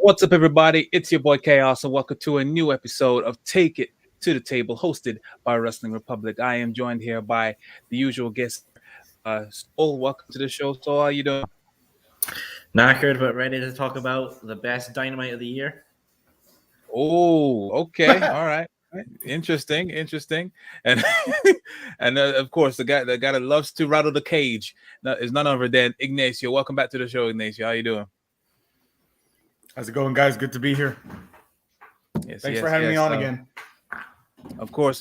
What's up, everybody? It's your boy Chaos, and welcome to a new episode of Take It to the Table, hosted by Wrestling Republic. I am joined here by the usual guest, Soul. Welcome to the show. So, how are you doing? Knackered, but ready to talk about the best Dynamite of the year. Oh, okay, all right. Interesting, and and of course the guy that loves to rattle the cage is none other than Ignacio. Welcome back to the show, Ignacio. How you doing? How's it going, guys? Good to be here. Thanks for having me on again. Of course.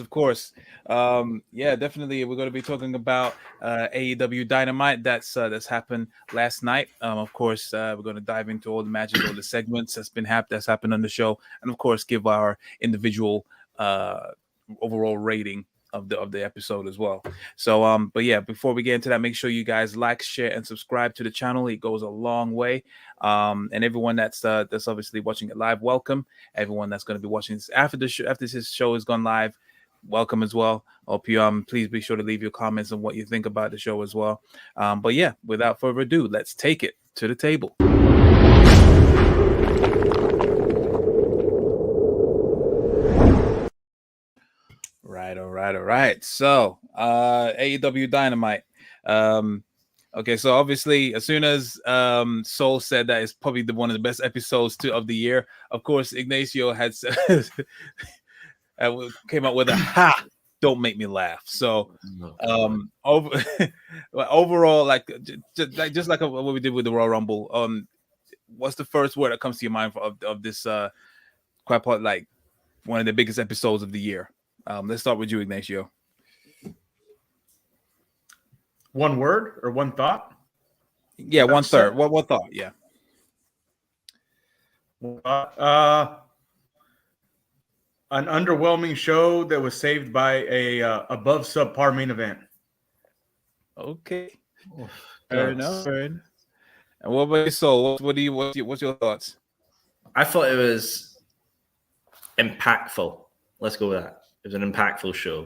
Yeah, definitely. We're going to be talking about AEW Dynamite that's happened last night. Of course, we're going to dive into all the matches, all the segments that's happened on the show, and of course, give our individual overall rating of the episode as well. So but yeah, before we get into that, make sure you guys like, share, and subscribe to the channel. It goes a long way. And everyone that's obviously watching it live, welcome. Everyone that's going to be watching this after this show has gone live, welcome as well. Hope you please be sure to leave your comments on what you think about the show as well. But yeah, without further ado, let's take it to the table. All right. So, AEW Dynamite. Okay, so obviously, as soon as Soul said that it's probably one of the best episodes of the year, of course, Ignacio had came up with a "ha, don't make me laugh." So, overall, just like what we did with the Royal Rumble, what's the first word that comes to your mind of this quite like one of the biggest episodes of the year? Let's start with you, Ignacio. One word or one thought? Yeah, one third. What thought? Yeah. An underwhelming show that was saved by a above subpar main event. Okay. Fair enough. And what about your Soul? What's your thoughts? I thought it was impactful. Let's go with that. It was an impactful show.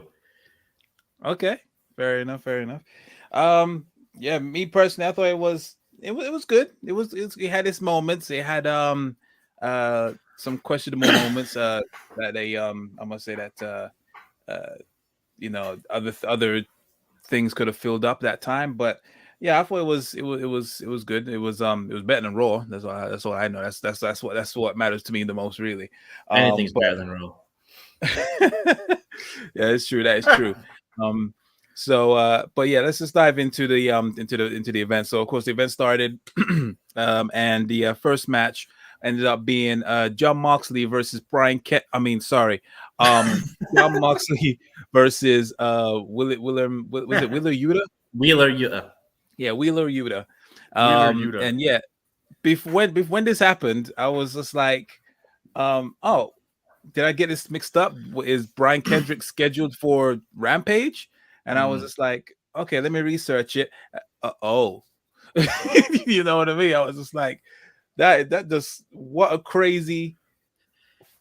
Okay. Fair enough. Yeah, me personally, I thought it was good. It had its moments. It had some questionable moments that they I must say that other things could have filled up that time, but yeah, I thought it was good. It was better than Raw. That's all I know. That's what matters to me the most, really. Anything's better than Raw. Yeah, it's true. That is true. But yeah, let's just dive into the event. So of course the event started, and the first match ended up being Jon Moxley versus John Moxley versus Wheeler Yuta? Wheeler Yuta. Yeah, Wheeler Yuta. And yeah, when this happened, I was just like, oh, did I get this mixed up? Is Brian Kendrick scheduled for Rampage? And I was just like, okay, let me research it. You know what I mean? I was just like, that just what a crazy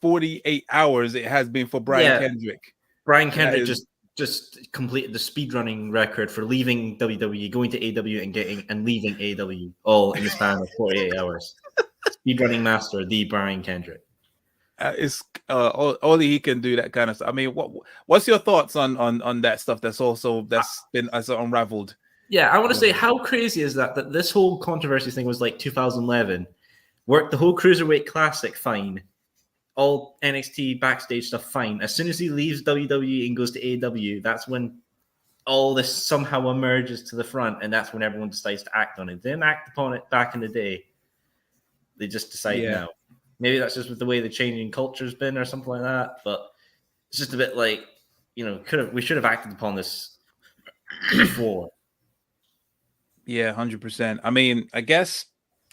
48 hours it has been for Brian Kendrick. Brian Kendrick just completed the speedrunning record for leaving WWE, going to AEW and leaving AEW all in the span of 48 hours. Speedrunning master, the Brian Kendrick. It's only he can do that kind of stuff. I mean, what's your thoughts on that stuff that's been unraveled? Yeah, I want to say, how crazy is that this whole controversy thing was like 2011, worked the whole Cruiserweight Classic fine, all NXT backstage stuff fine. As soon as he leaves WWE and goes to AEW, that's when all this somehow emerges to the front, and that's when everyone decides to act on it. They didn't act upon it back in the day. They just decide now. Maybe that's just with the way the changing culture's been or something like that. But it's just a bit like, we should have acted upon this before. Yeah, 100%. I mean, I guess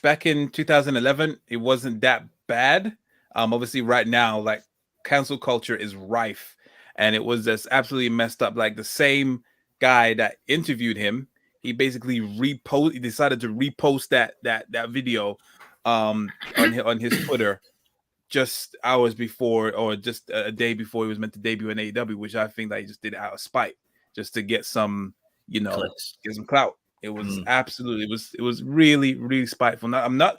back in 2011, it wasn't that bad. Obviously, right now, like, cancel culture is rife, and it was just absolutely messed up. Like, the same guy that interviewed him, he basically decided to repost that video on his Twitter just hours before, or just a day before he was meant to debut in AEW, which I think that he just did it out of spite, just to get some, get some clout. It was absolutely, it was really, really spiteful. Now,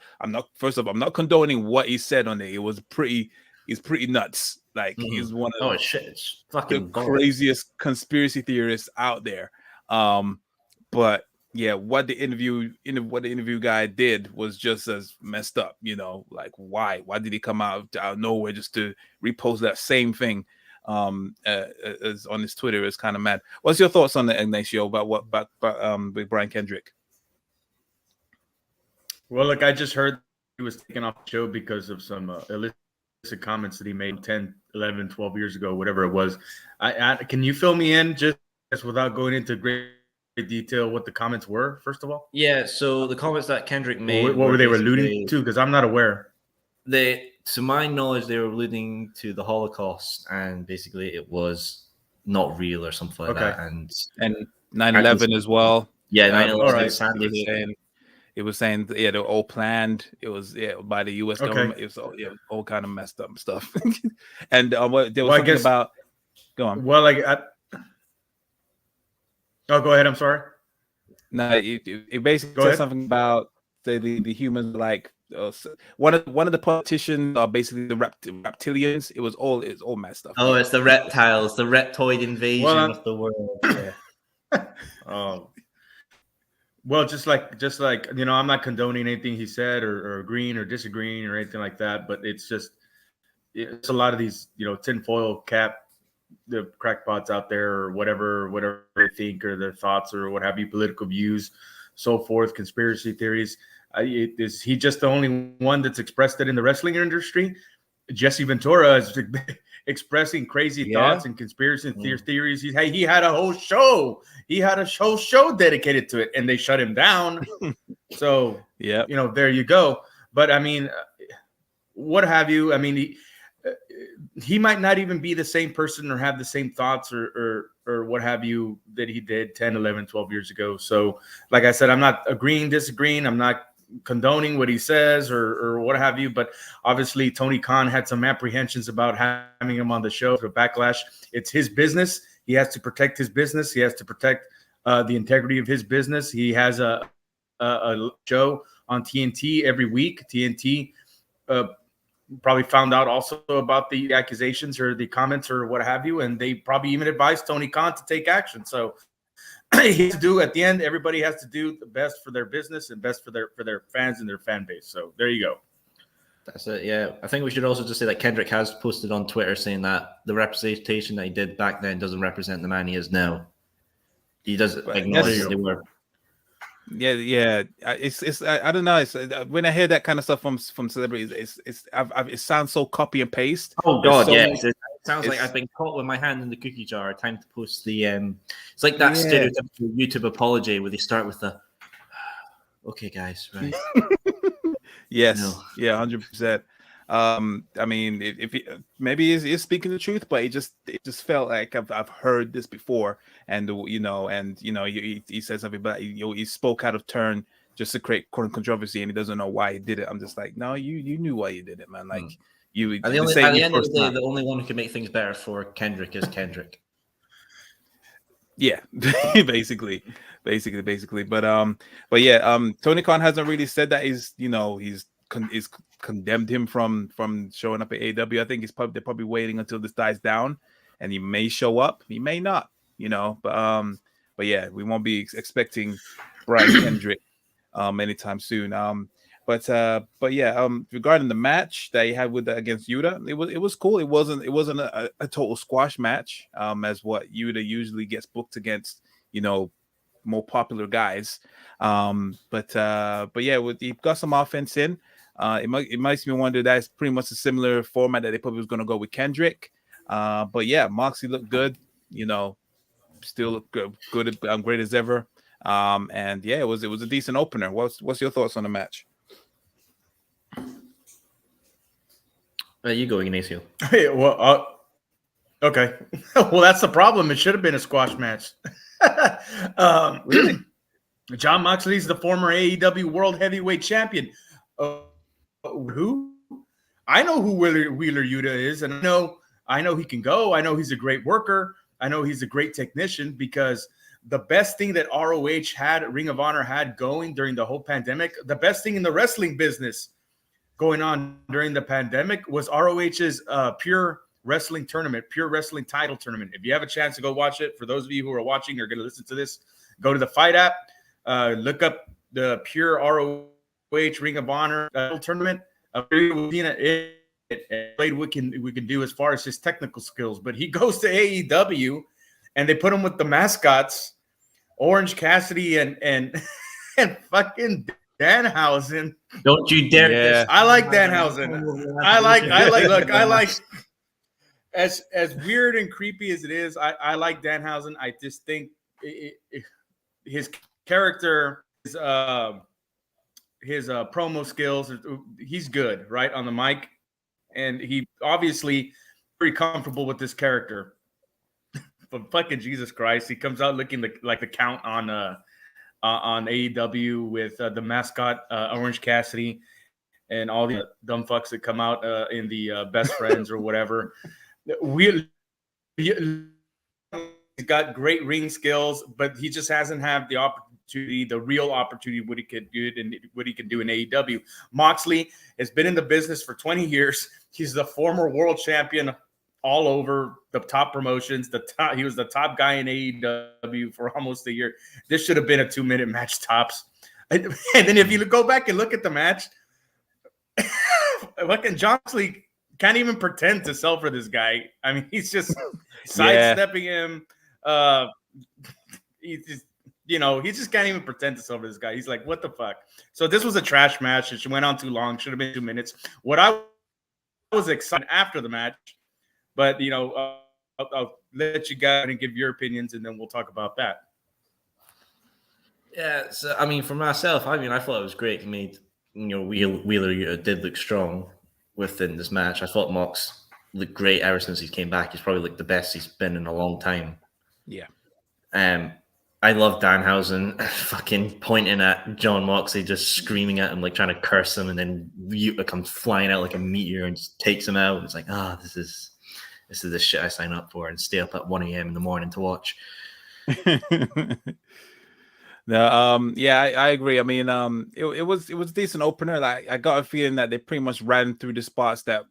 first of all, I'm not condoning what he said on there. It was he's pretty nuts. Like he's one of shit, it's the fucking craziest conspiracy theorists out there. But yeah, what the interview guy did was just as messed up. You know, like why did he come out of nowhere just to repost that same thing? As on his Twitter is kind of mad. What's your thoughts on the Ignacio about with Brian Kendrick? Well, look, I just heard he was taken off the show because of some illicit comments that he made 10, 11, 12 years ago, whatever it was. Can you fill me in just without going into great detail what the comments were, first of all? Yeah, so the comments that Kendrick made, what were they alluding to? Because I'm not aware. To my knowledge, they were alluding to the Holocaust, and basically it was not real or something like that. And 9/11 as well. Yeah, 9/11. It was saying they were all planned. It was by the U.S. government. It was all kind of messed up stuff. And there was something about. Go on. Well, go ahead. I'm sorry. No, it basically said something about the humans like. One of the politicians are basically the reptilians. It's all messed up. Oh, it's the reptiles, the reptoid invasion of the world. Yeah. Oh, well, just like I'm not condoning anything he said or agreeing or disagreeing or anything like that, but it's a lot of these tinfoil cap, the crackpots out there or whatever they think or their thoughts or what have you, political views, so forth, conspiracy theories. Is he just the only one that's expressed it in the wrestling industry? Jesse Ventura is expressing crazy thoughts and conspiracy theories. He had a whole show. He had a whole show dedicated to it, and they shut him down. So there you go. But I mean, what have you? I mean, he might not even be the same person or have the same thoughts or what have you that he did 10, 11, 12 years ago. So, like I said, I'm not disagreeing. I'm not condoning what he says or what have you, but obviously Tony Khan had some apprehensions about having him on the show for backlash. It's his business. He has to protect his business. He has to protect the integrity of his business. He has a show on TNT every week. TNT probably found out also about the accusations or the comments or what have you, and they probably even advised Tony Khan to take action. So he has to do at the end. Everybody has to do the best for their business and best for their fans and their fan base. So there you go. That's it. Yeah, I think we should also just say that Kendrick has posted on Twitter saying that the representation that he did back then doesn't represent the man he is now. He does acknowledge that they were. Yeah. It's I don't know. It's when I hear that kind of stuff from celebrities, it sounds so copy and paste. Oh God, it sounds like I've been caught with my hand in the cookie jar. Time to post the. It's like that stereotypical YouTube apology where they start with the. Okay, guys, right? Yes, 100%. I mean, if maybe he's speaking the truth, but it just felt like I've heard this before, and he said something, but he spoke out of turn just to create controversy, and he doesn't know why he did it. I'm just like, no, you knew why you did it, man. Like you. At the end of the day, the only one who can make things better for Kendrick is Kendrick. Yeah, basically. But yeah, Tony Khan hasn't really said that he's condemned him from showing up at AEW. I think they're probably waiting until this dies down, and he may show up, he may not, but yeah, we won't be expecting Brian Kendrick anytime soon. But yeah, regarding the match that he had against Yuta, it was cool. It wasn't a total squash match, as what Yuta usually gets booked against, more popular guys. But yeah, he got some offense in. It makes me wonder that's pretty much a similar format that they probably was going to go with Kendrick. But yeah, Moxley looked good. Still look good, great as ever. And yeah, it was a decent opener. What's your thoughts on the match? You go, Ignacio. Hey, well, okay. Well, that's the problem. It should have been a squash match. Really? Jon Moxley's the former AEW World Heavyweight Champion. Who? I know who Wheeler Yuta is, and I know he can go. I know he's a great worker. I know he's a great technician because the best thing that ROH had, Ring of Honor had going during the whole pandemic, the best thing in the wrestling business going on during the pandemic was ROH's Pure Wrestling Tournament, Pure Wrestling Title Tournament. If you have a chance to go watch it, for those of you who are watching or going to listen to this, go to the Fight app, look up the Pure ROH Ring of Honor Tournament. Played we can do as far as his technical skills, but he goes to AEW and they put him with the mascots, Orange Cassidy and fucking Danhausen. Don't you dare! Yeah. I like Danhausen. I like. As weird and creepy as it is, I like Danhausen. I just think his character, his promo skills, he's good, right, on the mic, and he obviously pretty comfortable with this character. But fucking Jesus Christ, he comes out looking like the Count on AEW with the mascot Orange Cassidy and all the dumb fucks that come out in the Best Friends or whatever. He's got great ring skills, but he just hasn't had the opportunity, the real opportunity, what he could do and what he can do in AEW. Moxley has been in the business for 20 years. He's the former world champion all over the top promotions. He was the top guy in AEW for almost a year. This should have been a 2-minute match tops. And then if you go back and look at the match, fucking John Moxley can't even pretend to sell for this guy. I mean, he's just sidestepping him. He just can't even pretend to sell for this guy. He's like, what the fuck? So this was a trash match. It went on too long. Should have been 2 minutes. What I was excited after the match, but I'll let you go and give your opinions, and then we'll talk about that. Yeah, so I mean, for myself, I thought it was great. He made, Wheeler did look strong within this match. I thought Mox looked great ever since he came back. He's probably like the best he's been in a long time. Yeah. I love Danhausen fucking pointing at John Moxley, just screaming at him, like trying to curse him, and then Yuta comes flying out like a meteor and just takes him out. And it's like, this is the shit I sign up for and stay up at 1 a.m. in the morning to watch. I agree. I mean, it was a decent opener. Like, I got a feeling that they pretty much ran through the spots that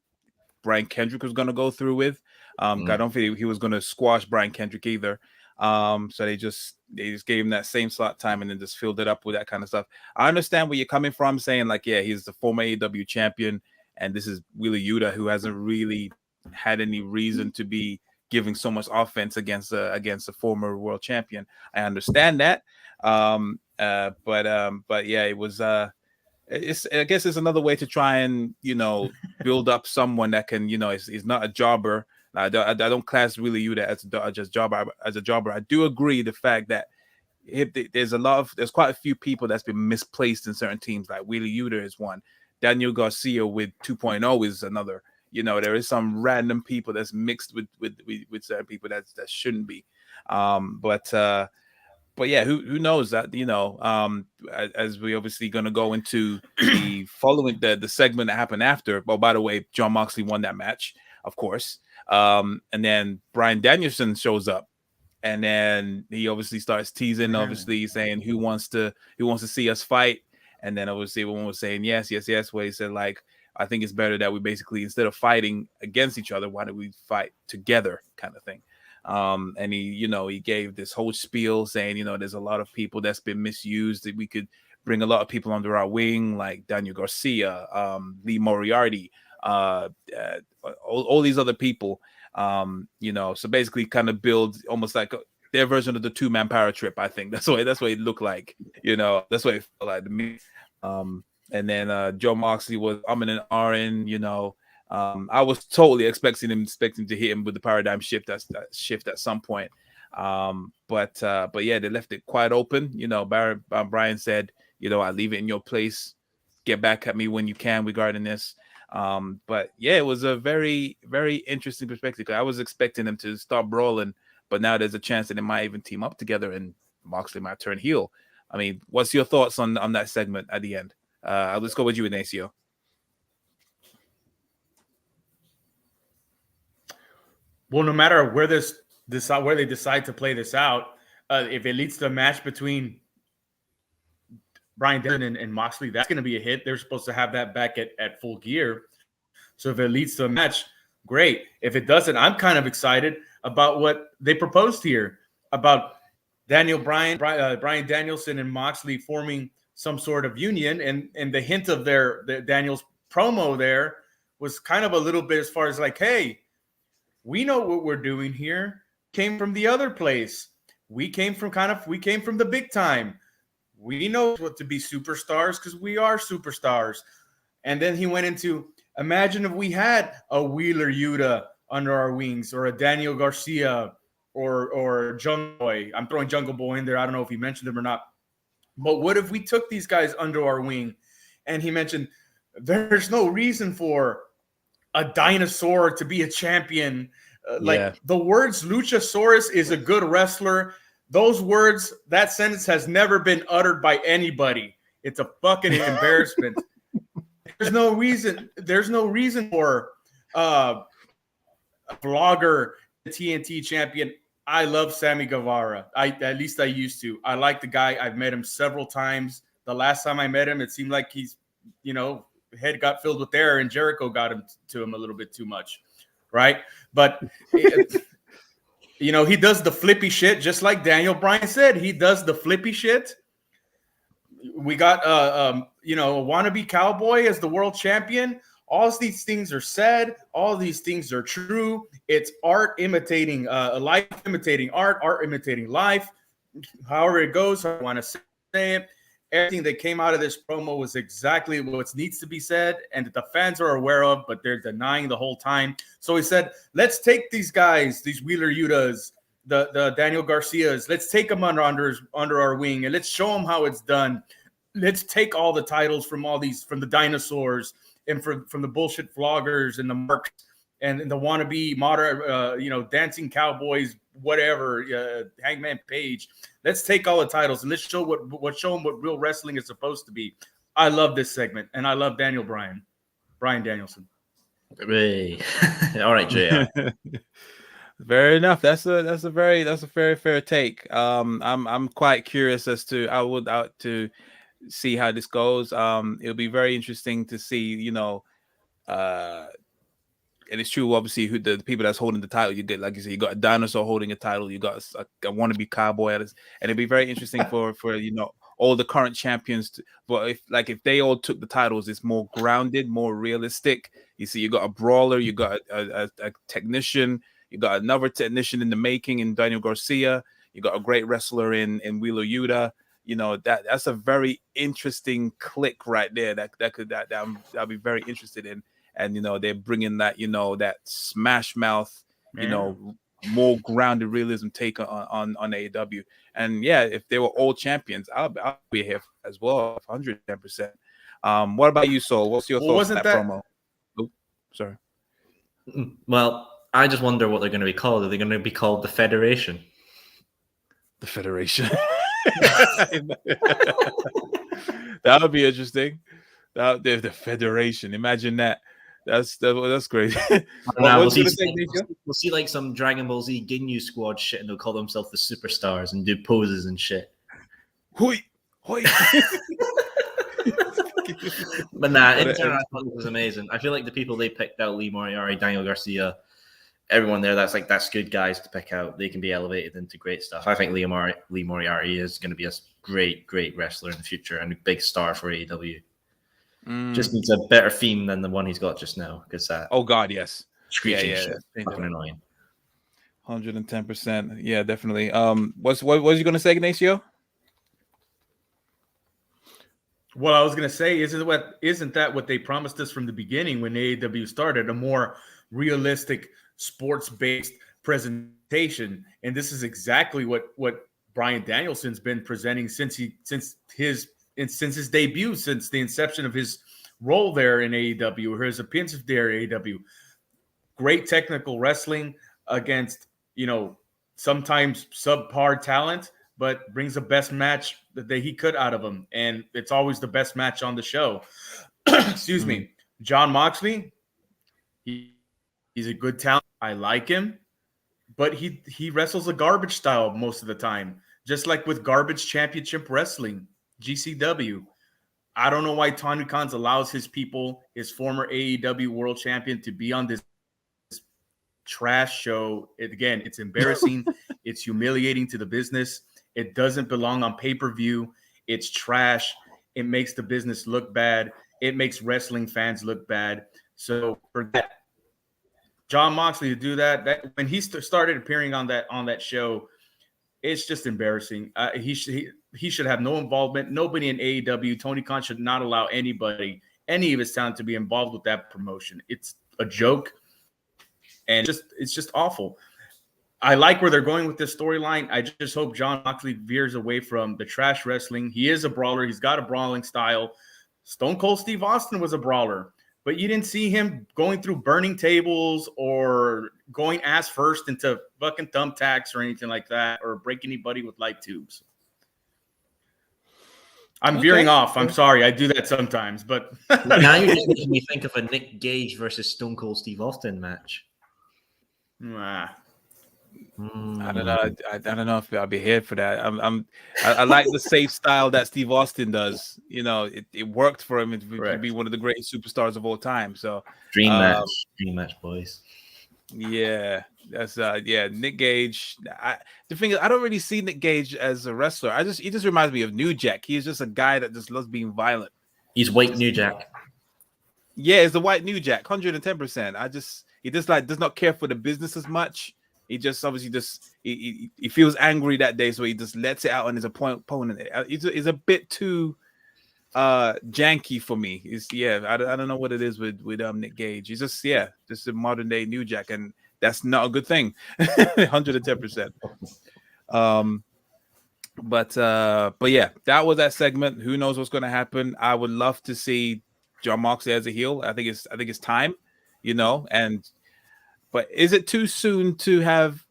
Brian Kendrick was going to go through with. I don't think he was going to squash Brian Kendrick either. So they just gave him that same slot time and then just filled it up with that kind of stuff. I understand where you're coming from, saying like, yeah, he's the former AEW champion, and this is Wheeler Yuta, who hasn't really had any reason to be giving so much offense against a former world champion. I understand that. But yeah, it was I guess it's another way to try and build up someone that can is not a jobber. I don't class Wheeler Yuta as a jobber. I do agree the fact that there's quite a few people that's been misplaced in certain teams. Like Wheeler Yuta is one. Daniel Garcia with 2.0 is another. There is some random people that's mixed with certain people that shouldn't be. But yeah, who knows that, as we obviously going to go into the following the segment that happened after. Well, by the way, John Moxley won that match, of course. And then Bryan Danielson shows up, and then he obviously starts teasing, obviously saying who wants to see us fight. And then obviously everyone was saying yes. Where he said, like, I think it's better that we basically, instead of fighting against each other, why don't we fight together, kind of thing. And he gave this whole spiel saying, there's a lot of people that's been misused, that we could bring a lot of people under our wing, like Daniel Garcia, Lee Moriarty, all these other people, so basically kind of build almost like their version of the 2-man power trip. I think that's what it looked like, that's what it felt like to me. And then Joe Moxley was and ahhing, I was totally expecting to hit him with the paradigm shift at some point. But yeah, they left it quite open. Brian said, I leave it in your place. Get back at me when you can regarding this. But yeah, it was a very, very interesting perspective. I was expecting them to start brawling, but now there's a chance that they might even team up together and Moxley might turn heel. I mean, what's your thoughts on that segment at the end? Let's go with you, Ignacio. Well, no matter where they decide to play this out, if it leads to a match between Bryan Danielson and Moxley, that's going to be a hit. They're supposed to have that back at Full Gear. So if it leads to a match, great. If it doesn't, I'm kind of excited about what they proposed here about Bryan Danielson and Moxley forming some sort of union. And the hint of their Daniel's promo there was kind of a little bit as far as like, hey, we know what we're doing here. Came from the other place. We came from the big time. We know what to be superstars because we are superstars. And then he went into, imagine if we had a Wheeler Yuta under our wings, or a Daniel Garcia, or Jungle Boy. I'm throwing Jungle Boy in there. I don't know if he mentioned him or not. But what if we took these guys under our wing? And he mentioned there's no reason for a dinosaur to be a champion. The words Luchasaurus is a good wrestler. Those words, that sentence has never been uttered by anybody. It's a fucking embarrassment. There's no reason for a vlogger, TNT champion. I love Sammy Guevara. At least I used to. I like the guy. I've met him several times. The last time I met him, it seemed like he's, head got filled with air, and Jericho got to him a little bit too much, right? But he does the flippy shit, just like Daniel Bryan said. He does the flippy shit. We got a wannabe cowboy as the world champion. All these things are said. All these things are true. It's art imitating life, imitating art imitating life. However it goes, I want to say it. Everything that came out of this promo was exactly what needs to be said, and that the fans are aware of, but they're denying the whole time. So he said, let's take these guys, these Wheeler Yutas, the Daniel Garcias, let's take them under our wing, and let's show them how it's done. Let's take all the titles from the dinosaurs, and from the bullshit vloggers and the marks and the wannabe modern, dancing cowboys, whatever, Hangman Page. Let's take all the titles and let's show them what real wrestling is supposed to be. I love this segment, and I love Bryan Danielson. Hey. All right, JR. Fair enough. That's a very fair take. I'm quite curious as to to see how this goes. It'll be very interesting to see, and it's true, obviously, who the people that's holding the title. You get, like you said, you got a dinosaur holding a title. You got a wannabe cowboy, and it'd be very interesting for all the current champions. But if they all took the titles, it's more grounded, more realistic. You see, you got a brawler, you got a technician, you got another technician in the making in Daniel Garcia. You got a great wrestler in Wheeler Yuta. That's a very interesting click right there. I'll be very interested in. And they're bringing that that Smash Mouth, more grounded realism take on AEW. And yeah, if they were all champions, I'll be here as well, 110%. What about you, Soul? What's your thoughts on that promo? Oh, sorry. Well, I just wonder what they're going to be called. Are they going to be called the Federation? The Federation. That would be interesting. The Federation. Imagine that. That's great. We'll see like some Dragon Ball Z Ginyu squad shit, and they'll call themselves the Superstars and do poses and shit. Hoi. But nah, in general, I thought it was amazing. I feel like the people they picked out, Lee Moriarty, Daniel Garcia, everyone there, that's good guys to pick out. They can be elevated into great stuff. I think Lee Moriarty is going to be a great wrestler in the future and a big star for AEW. Just needs a better theme than the one he's got just now, because oh god, yes, screeching shit, fucking annoying. 110%. Yeah, definitely. What was you gonna say, Ignacio? Well, I was gonna say, isn't that what they promised us from the beginning when AEW started? A more realistic, sports-based presentation, and this is exactly what Bryan Danielson's been presenting since his debut, since the inception of his role there in AEW, or his appearance there at AEW. Great technical wrestling against, sometimes subpar talent, but brings the best match that he could out of him. And it's always the best match on the show. Excuse me. Jon Moxley, he's a good talent. I like him, but he wrestles a garbage style most of the time. Just like with Garbage Championship Wrestling, GCW. I don't know why Tony Khan allows his people, his former AEW World Champion, to be on this trash show. Again, it's embarrassing. It's humiliating to the business. It doesn't belong on pay-per-view. It's trash. It makes the business look bad. It makes wrestling fans look bad. So for that, Jon Moxley to do that when he started appearing on that show, it's just embarrassing. He should have no involvement. Nobody in AEW. Tony Khan should not allow anybody, any of his talent, to be involved with that promotion. It's a joke, and it's just awful. I like where they're going with this storyline. I just hope Jon Moxley veers away from the trash wrestling. He is a brawler. He's got a brawling style. Stone Cold Steve Austin was a brawler, but you didn't see him going through burning tables or going ass first into fucking thumbtacks or anything like that, or break anybody with light tubes. I'm veering off. I'm sorry. I do that sometimes, but now you're just making me think of a Nick Gage versus Stone Cold Steve Austin match. I don't know. I don't know if I'll be here for that. I like the safe style that Steve Austin does. You know, it worked for him to be one of the greatest superstars of all time. So dream match, boys. Yeah, that's Nick Gage. The thing is, I don't really see Nick Gage as a wrestler. He just reminds me of New Jack. He's just a guy that just loves being violent. He's white New Jack. Yeah, it's the white New Jack, 110%. He just does not care for the business as much. He just obviously he feels angry that day, so he just lets it out on his opponent. He's a bit too janky for me. I don't know what it is with Nick Gage. He's just a modern day New Jack, and that's not a good thing. 110%. But yeah, that was that segment. Who knows what's going to happen? I would love to see Jon Moxley as a heel. I think it's time, but is it too soon to have,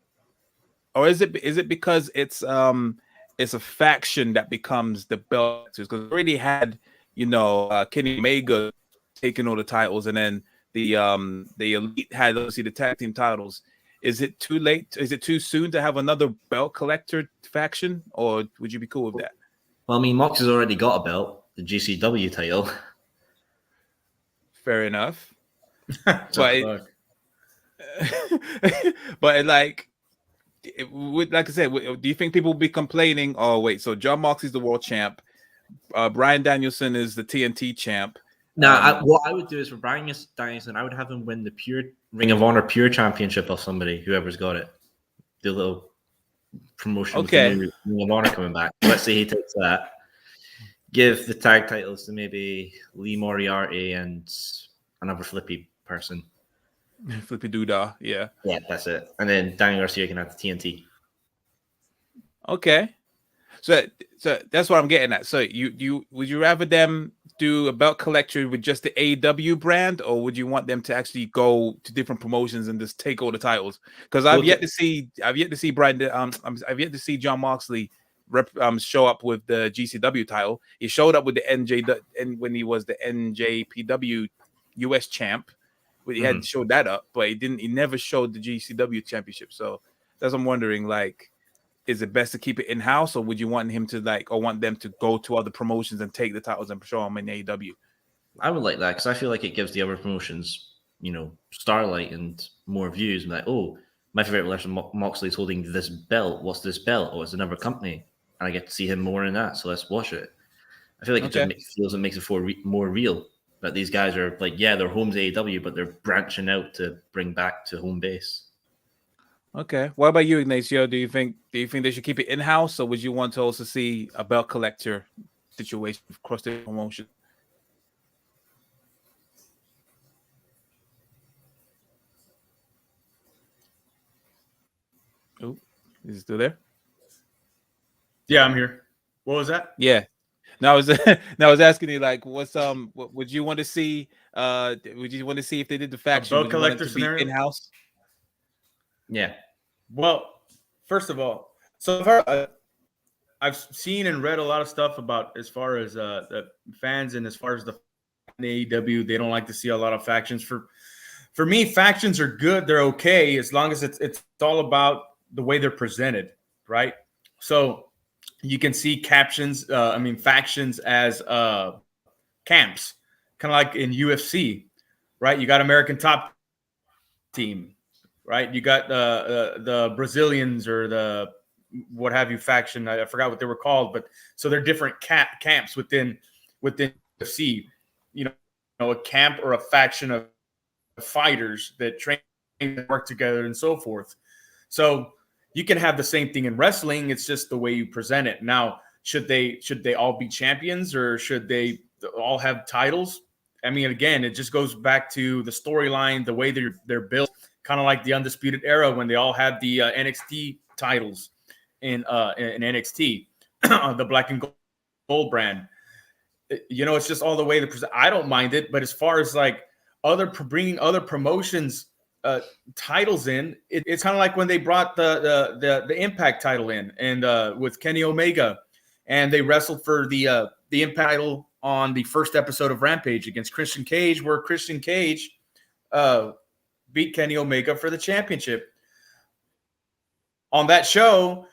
or is it because it's a faction that becomes the belt? Because we already had, Kenny Omega taking all the titles, and then the Elite had obviously the tag team titles. Is it too late? Is it too soon to have another belt collector faction, or would you be cool with that? Well, I mean, Mox has already got a belt, the GCW title. Fair enough. But like I said, do you think people will be complaining? Oh wait, so Jon Moxley's the world champ, Bryan Danielson is the TNT champ. What I would do is for Bryan Danielson, I would have him win the pure Ring of Honor Pure Championship of somebody, whoever's got it. Do a little promotion. Okay. With the Ring of Honor coming back. Let's say he takes that. Give the tag titles to maybe Lee Moriarty and another flippy person. Flippy Doodah, yeah. Yeah, that's it. And then Daniel Garcia can have the TNT. Okay. So that's what I'm getting at. So you would you rather them do a belt collector with just the AEW brand, or would you want them to actually go to different promotions and just take all the titles? Because I've yet to see Jon Moxley show up with the GCW title. He showed up with the NJ when he was the NJPW US champ. He hadn't showed that up, but he never showed the GCW championship. So that's what I'm wondering, like, is it best to keep it in-house, or would you want him to or want them to go to other promotions and take the titles and show them in AEW? I would like that, because I feel like it gives the other promotions, starlight and more views. And like, oh, my favorite wrestler Moxley's holding this belt. What's this belt? Oh, it's another company, and I get to see him more in that. So let's watch it. I feel like it just makes it more real. That these guys are like, they're home's AEW, but they're branching out to bring back to home base. Okay. What about you, Ignacio? Do you think they should keep it in-house, or would you want to also see a belt collector situation across the promotion? Oh, is it still there? Yeah, I'm here. What was that? Yeah. No, I was asking you, like, what would you want to see? Would you want to see if they did the faction? Belt collector scenario in-house? Yeah. Well, first of all, so I've seen and read a lot of stuff about as far as the fans and as far as the AEW, they don't like to see a lot of factions. For me, factions are good. They're okay as long as it's all about the way they're presented, right? So you can see factions as camps, kind of like in UFC, right? You got American Top Team, right? You got the Brazilians or the what have you faction. I forgot what they were called, but so they're different camps within UFC. You know, a camp or a faction of fighters that train and work together and so forth. So you can have the same thing in wrestling. It's just the way you present it. Now, should they all be champions or should they all have titles? I mean, again, it just goes back to the storyline, the way they're built, kind of like the Undisputed Era when they all had the NXT titles in NXT, the black and gold brand. You know, it's just all the way I don't mind it, but as far as like bringing other promotions titles in, it's kind of like when they brought the Impact title in and with Kenny Omega, and they wrestled for the Impact title on the first episode of Rampage against Christian Cage, where Christian Cage beat Kenny Omega for the championship. On that show,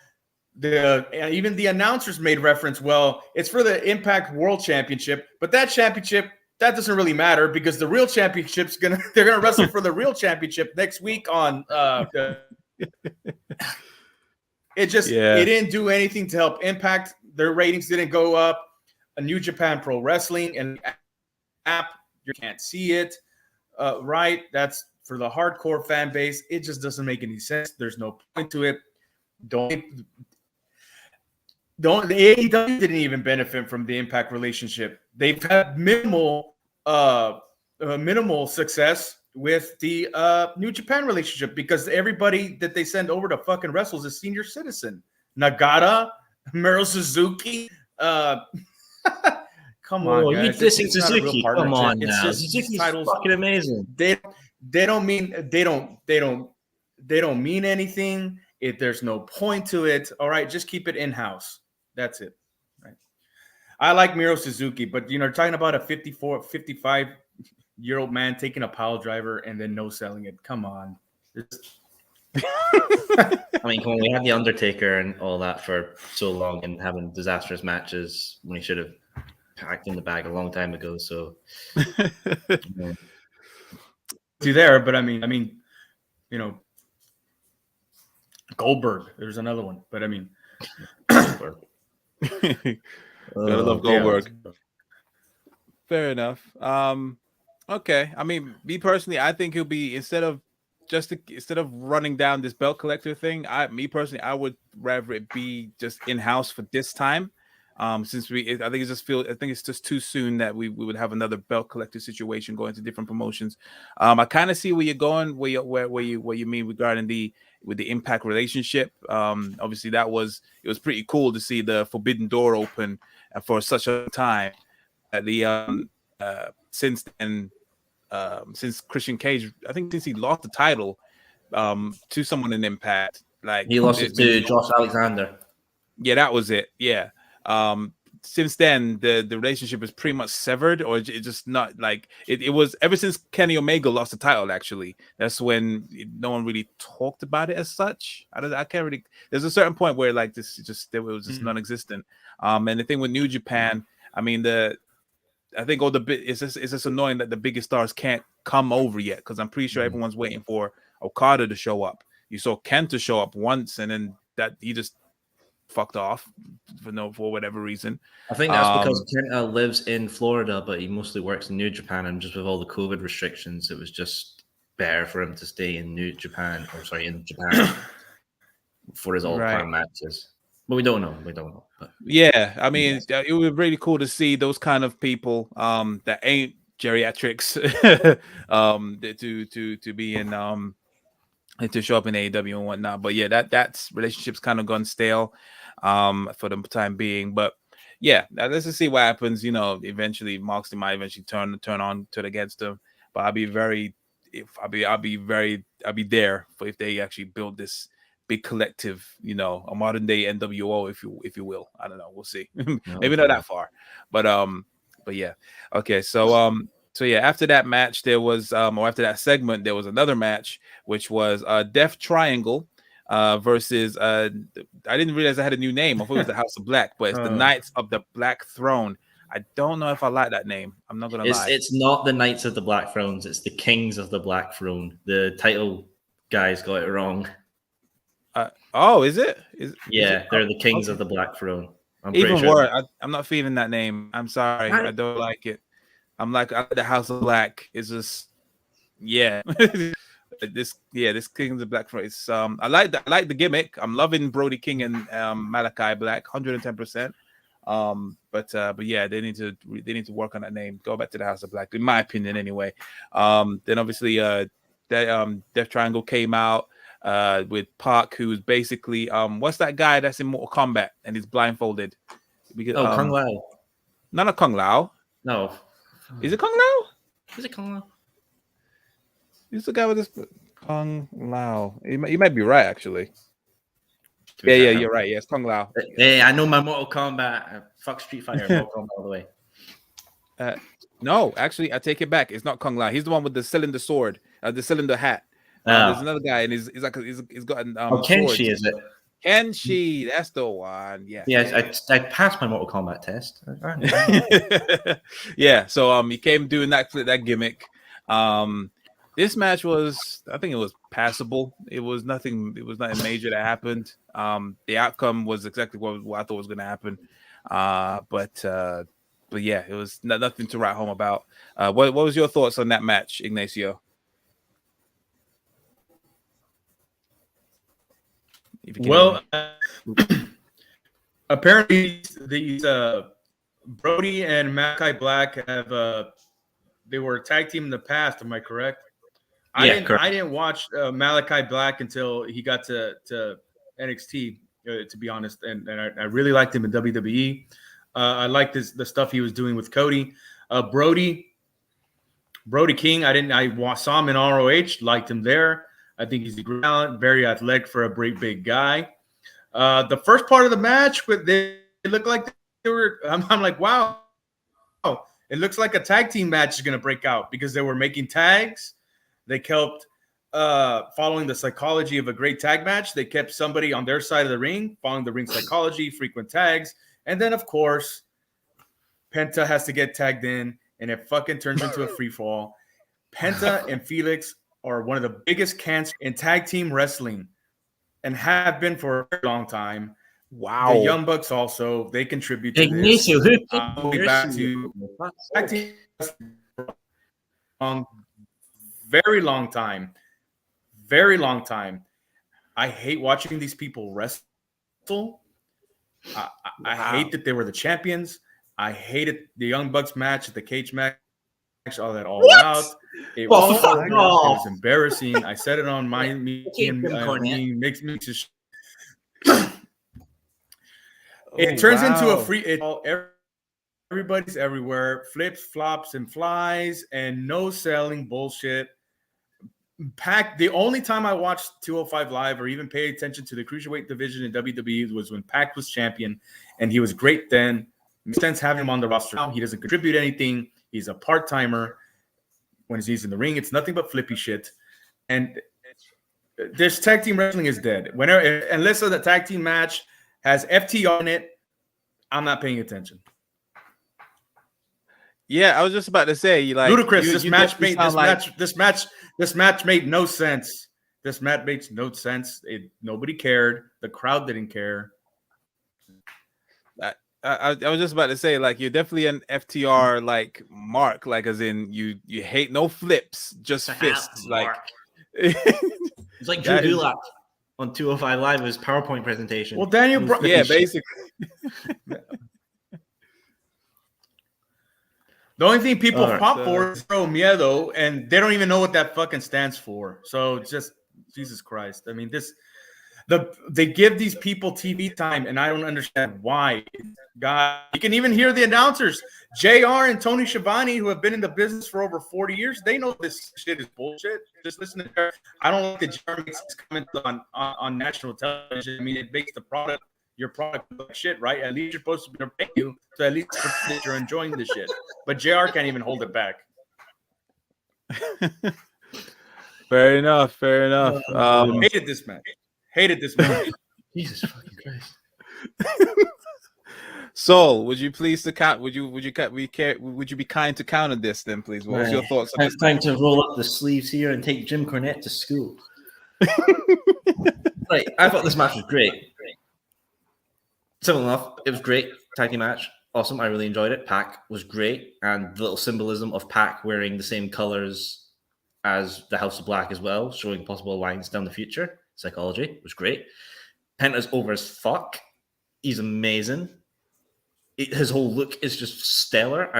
even the announcers made reference, well, it's for the Impact World Championship, but that championship, that doesn't really matter because the real championship's they're gonna wrestle for the real championship next week on it didn't do anything to help Impact. Their ratings didn't go up. A New Japan Pro Wrestling and app, you can't see it. Right? That's for the hardcore fan base. It just doesn't make any sense. There's no point to it. The AEW didn't even benefit from the Impact relationship. They've had minimal success with the New Japan relationship because everybody that they send over to fucking wrestles is senior citizen. Nagata, Miro Suzuki. Come on, guys. You dissing Suzuki? Come on now. Suzuki's fucking amazing. They don't mean anything. There's no point to it. All right, just keep it in-house. That's it. Right. I like Miro Suzuki, but talking about a 55-year-old man taking a pile driver and then no selling it. Come on. I mean, come on, we had the Undertaker and all that for so long and having disastrous matches when he should have packed in the bag a long time ago. So see there, but I mean, Goldberg. There's another one, but I mean, gotta love Goldberg. Yeah. Fair enough. Okay. I mean, me personally, I think he'll be instead of running down this belt collector thing. I would rather it be just in-house for this time. Since I think it's just too soon that we would have another belt collector situation going to different promotions. I kind of see where you're going, where you mean regarding with the Impact relationship. Obviously it was pretty cool to see the Forbidden Door open for such a time. Since then, since Christian Cage, I think since he lost the title to someone in Impact, like he lost it to Josh Alexander. Yeah, that was it. Yeah. Since then, the relationship is pretty much severed, or it just not like it was ever since Kenny Omega lost the title. Actually, that's when no one really talked about it as such. I can't really. There's a certain point where like this it was just non-existent. And the thing with New Japan, I mean I think it's just annoying that the biggest stars can't come over yet because I'm pretty sure everyone's waiting for Okada to show up. You saw Kenta show up once, and then that he just fucked off for whatever reason. I think that's because Kenta lives in Florida, but he mostly works in New Japan, and just with all the COVID restrictions, it was just better for him to stay in Japan for his all-time matches. But we don't know. But. Yeah, I mean, it would be really cool to see those kind of people that ain't geriatrics to be in to show up in AEW and whatnot. But yeah, that's relationship's kind of gone stale for the time being. But yeah, let's just see what happens. Eventually Moxley might turn against him. But I'll be there for if they actually build this big collective, a modern day NWO, if you will. I don't know. We'll see. Maybe not that far, but yeah. Okay. So yeah, after that match, there was, or after that segment, there was another match, which was Death Triangle versus I didn't realize I had a new name. I thought it was the House of Black, but it's the Knights of the Black Throne. I don't know if I like that name. I'm not gonna lie. It's not the Knights of the Black Thrones. It's the Kings of the Black Throne. The title guys got it wrong. Is it? They're the Kings of the Black Throne. Even worse. I'm not feeling that name. I'm sorry. I don't like it. I like the House of Black. It's just this King of the Black Throne. It's I like the gimmick. I'm loving Brody King and Malachi Black 110%. But yeah, they need to work on that name. Go back to the House of Black, in my opinion, anyway. Then obviously, Death Triangle came out with Park, who's basically what's that guy that's in Mortal Kombat and he's blindfolded? Kung Lao. Not Kung Lao. No, is it Kung Lao? Is it Kung Lao? Who's the guy with this Kung Lao? You might be right, actually. Yeah, you're right. Yes, Kung Lao. Hey, I know my Mortal Kombat. Fuck Street Fighter. Mortal Kombat all the way. No, actually, I take it back. It's not Kung Lao. He's the one with the cylinder sword, the cylinder hat. There's another guy, and he's got Kenshi, is it? Kenshi, that's the one. Yeah. Yeah, I passed my Mortal Kombat test. Yeah. So he came doing that gimmick. This match was, I think it was passable. It was nothing major that happened. The outcome was exactly what I thought was going to happen. But yeah, it was nothing to write home about. What was your thoughts on that match, Ignacio? Well, apparently these Brody and Malachi Black have they were a tag team in the past. Am I correct? I didn't watch Malachi Black until he got to NXT. To be honest, and I really liked him in WWE. I liked the stuff he was doing with Cody. Brody King. I saw him in ROH. Liked him there. I think he's a great talent, very athletic for a great big guy. The first part of the match, they looked like they were. I'm like, wow, it looks like a tag team match is going to break out because they were making tags. They kept following the psychology of a great tag match. They kept somebody on their side of the ring, following the ring psychology, frequent tags, and then of course, Penta has to get tagged in, and it fucking turns into a free fall. Penta and Felix are one of the biggest cancers in tag team wrestling and have been for a very long time. Wow. The Young Bucks also, they contribute to Ignacio, this. I'll be back to tag team wrestling. Very long time. I hate watching these people wrestle. I hate that they were the champions. I hated the Young Bucks match, the cage match. All that all out. It was embarrassing. I said it on my mix. It turns into a free. Everybody's everywhere. Flips, flops, and flies, and no selling bullshit. Pac. The only time I watched 205 Live or even paid attention to the cruiserweight division in WWE was when Pac was champion, and he was great then. Makes sense having him on the roster now. He doesn't contribute anything. He's a part-timer. When he's in the ring, it's nothing but flippy shit. And this tag team wrestling is dead. Unless the tag team match has FTR in it, I'm not paying attention. Yeah, I was just about to say, like, ludicrous. This match made no sense. This match makes no sense. Nobody cared. The crowd didn't care. I was just about to say, like, you're definitely an FTR like mark, like as in you hate no flips, just fists. Like it's like Drew Gulak on 205 Live, his PowerPoint presentation. Well, Daniel, basically. The only thing people pop for is Pro Miedo, and they don't even know what that fucking stands for. So just Jesus Christ. I mean, they give these people TV time, and I don't understand why. God, you can even hear the announcers, JR and Tony Schiavone, who have been in the business for over 40 years. They know this shit is bullshit. Just listen to her. I don't like that JR makes this comment on national television. I mean, it makes your product look like shit, right? At least you're supposed to be paying you, so at least you're enjoying the shit. But JR can't even hold it back. Fair enough. Hated this match. Hated this match. Jesus fucking Christ. Soul, would you please to count? Would you be kind to counter this then, please? What's your thoughts on this? Time to roll up the sleeves here and take Jim Cornette to school. Right, I thought this match was great. Simple enough, it was great. Tag team match, awesome. I really enjoyed it. Pac was great, and the little symbolism of Pac wearing the same colors as the House of Black as well, showing possible alliance down the future. Psychology was great. Penta's over as fuck. He's amazing. His whole look is just stellar.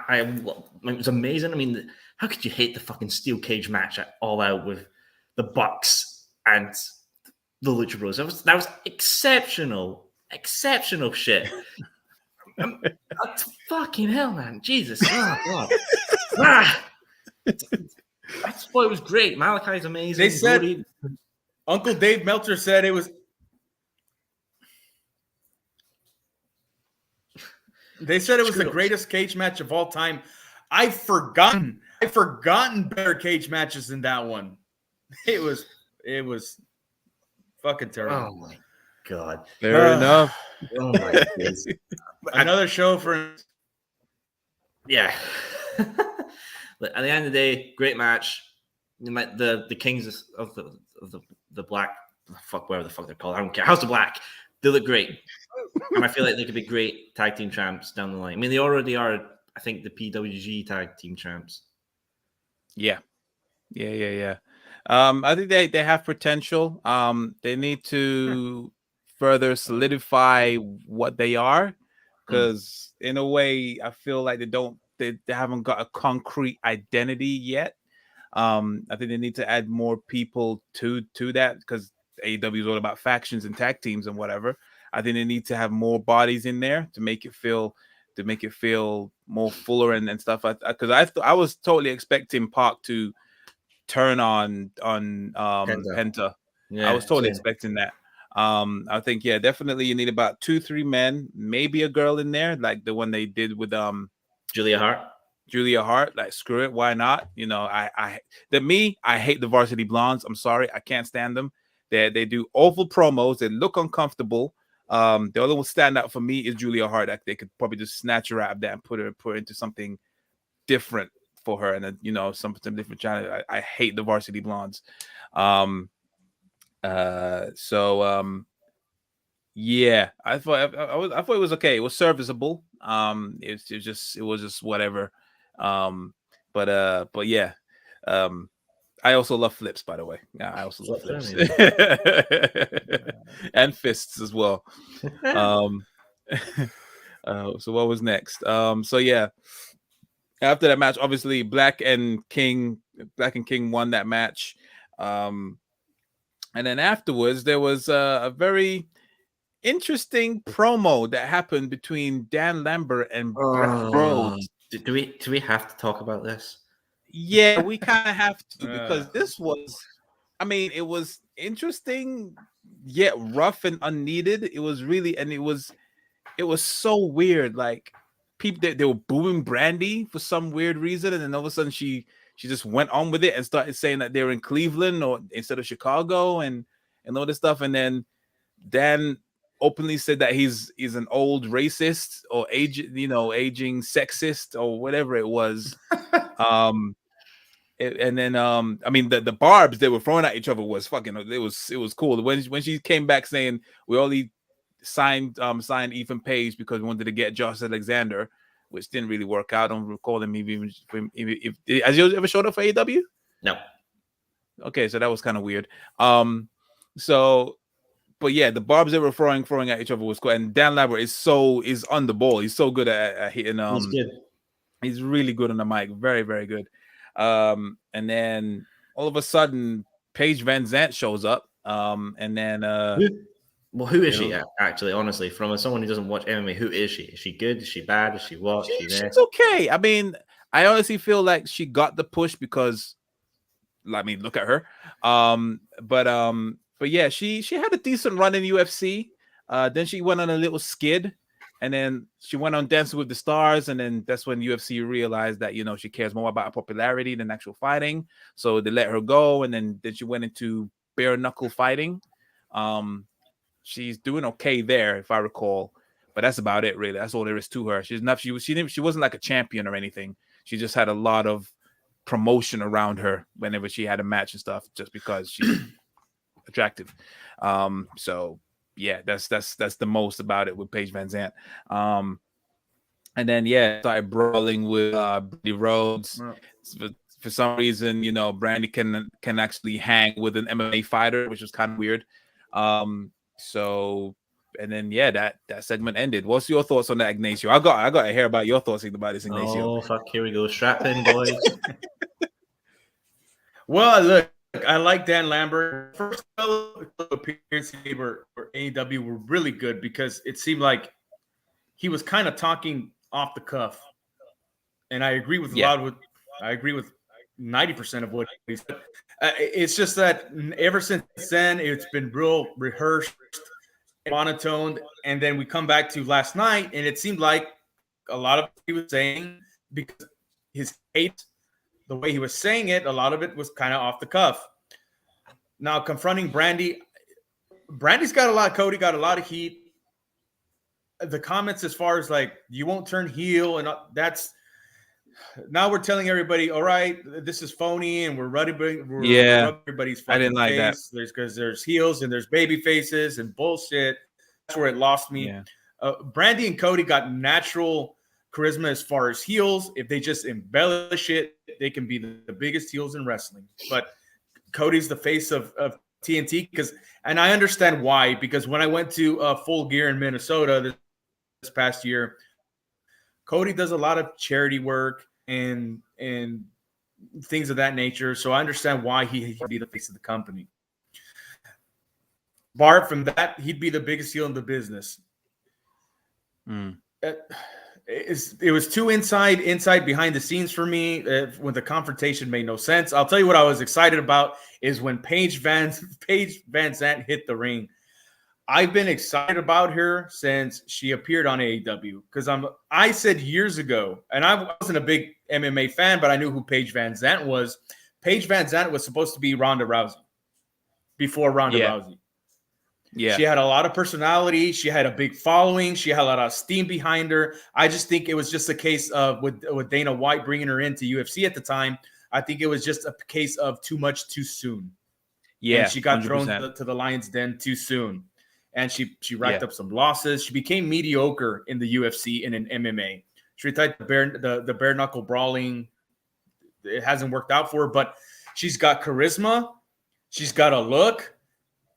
It was amazing. I mean, how could you hate the fucking steel cage match at All Out with the Bucks and the Lucha Bros? That was exceptional shit. Fucking hell, man. Jesus. Oh, God. That's why it was great. Malachi's amazing. They said, Uncle Dave Meltzer said it was. They said it was the greatest cage match of all time. I've forgotten better cage matches than that one. It was fucking terrible. Oh my God. Fair enough. Oh my goodness. Another show for. Yeah. But at the end of the day, great match. The Kings of the Black, whatever the fuck they're called. I don't care. House of Black. They look great. And I feel like they could be great tag team champs down the line. I mean, they already are, I think, the PWG tag team champs. Yeah. I think they have potential. They need to further solidify what they are, because in a way, I feel like they haven't got a concrete identity yet. I think they need to add more people to that, because AEW is all about factions and tag teams and whatever. I think they need to have more bodies in there to make it feel more fuller and stuff. Because I was totally expecting Pac to turn on Penta. Yeah, I was totally expecting that. I think definitely you need about 2-3 men, maybe a girl in there, like the one they did with Julia Hart. Like, screw it, why not? You know, I hate the Varsity Blondes. I'm sorry, I can't stand them. They do awful promos. They look uncomfortable. The other one stand out for me is Julia Hart. They could probably just snatch her out of that and put her into something different for her, and then some different channel. I hate the Varsity Blondes. Yeah, I thought it was okay. It was serviceable. It was just whatever. But yeah. I also love flips, by the way. Yeah, I also love flips. And fists as well. So what was next? So yeah. After that match, obviously Black and King won that match. And then afterwards, there was a very interesting promo that happened between Dan Lambert and Brett Rhodes. Do we have to talk about this? Yeah, we kind of have to, because this was, it was interesting, yet rough and unneeded. It was really, and it was so weird. Like, people, they were booing Brandy for some weird reason, and then all of a sudden she just went on with it and started saying that they were in Cleveland or instead of Chicago and all this stuff. And then Dan openly said that he's an old racist or aging sexist or whatever it was. And then the barbs they were throwing at each other was fucking, it was cool. When she came back saying we only signed Ethan Page because we wanted to get Josh Alexander, which didn't really work out. I don't recall him even if has he ever showed up for AEW? No. Okay, so that was kind of weird. But yeah, the barbs they were throwing at each other was cool. And Dan Lambert is on the ball. He's so good at hitting. He's good. He's really good on the mic. Very, very good. And then all of a sudden, Paige Van Zant shows up. And then who is she actually? Honestly, from someone who doesn't watch MMA, who is she? Is she good? Is she bad? Is she what? She's okay. I honestly feel like she got the push because, look at her. But yeah, she had a decent run in UFC. Then she went on a little skid, and then she went on Dancing with the Stars, and then that's when UFC realized that she cares more about her popularity than actual fighting. So they let her go, and then she went into bare knuckle fighting. She's doing okay there, if I recall, but that's about it, really. That's all there is to her. She's not. She wasn't like a champion or anything. She just had a lot of promotion around her whenever she had a match and stuff, just because she's attractive. So yeah, that's the most about it with Paige Van Zant. And then started brawling with Brandy Rhodes. For some reason, Brandy can actually hang with an MMA fighter, which was kind of weird. So, and then that segment ended. What's your thoughts on that, Ignacio? I got to hear about your thoughts about this, Ignacio. Oh fuck! Here we go. Strap in, boys. Well, look, I like Dan Lambert. First appearance he made for AEW were really good because it seemed like he was kind of talking off the cuff, and I agree with I agree with 90% of what he said. It's just that ever since then, it's been real rehearsed, monotoned, and then we come back to last night, and it seemed like a lot of what he was saying, because his hate, the way he was saying it, a lot of it was kind of off the cuff. Now, confronting Brandy's got a lot, Cody got a lot of heat. The comments as far as like, you won't turn heel, and that's, now we're telling everybody, all right, this is phony, and we're rubbing everybody's I didn't like face. that. There's heels and there's baby faces and bullshit. That's where it lost me. Yeah. Brandy and Cody got natural charisma as far as heels. If they just embellish it, they can be the biggest heels in wrestling. But Cody's the face of TNT and I understand why, because when I went to Full Gear in Minnesota this past year, Cody does a lot of charity work and things of that nature. So I understand why he'd be the face of the company. Apart from that, he'd be the biggest heel in the business. It was too inside behind the scenes for me when the confrontation made no sense. I'll tell you what I was excited about is when Paige Van Zant hit the ring. I've been excited about her since she appeared on AEW because I said years ago, and I wasn't a big MMA fan, but I knew who Paige Van Zant was. Paige Van Zant was supposed to be Ronda Rousey before Ronda Rousey. Yeah. She had a lot of personality. She had a big following. She had a lot of steam behind her. I just think it was just a case of with Dana White bringing her into UFC at the time. I think it was just a case of too much too soon. Yeah. And she got 100%. thrown to the lion's den too soon. And she racked up some losses. She became mediocre in the UFC and in MMA. She tried the bare knuckle brawling. It hasn't worked out for her, but she's got charisma. She's got a look.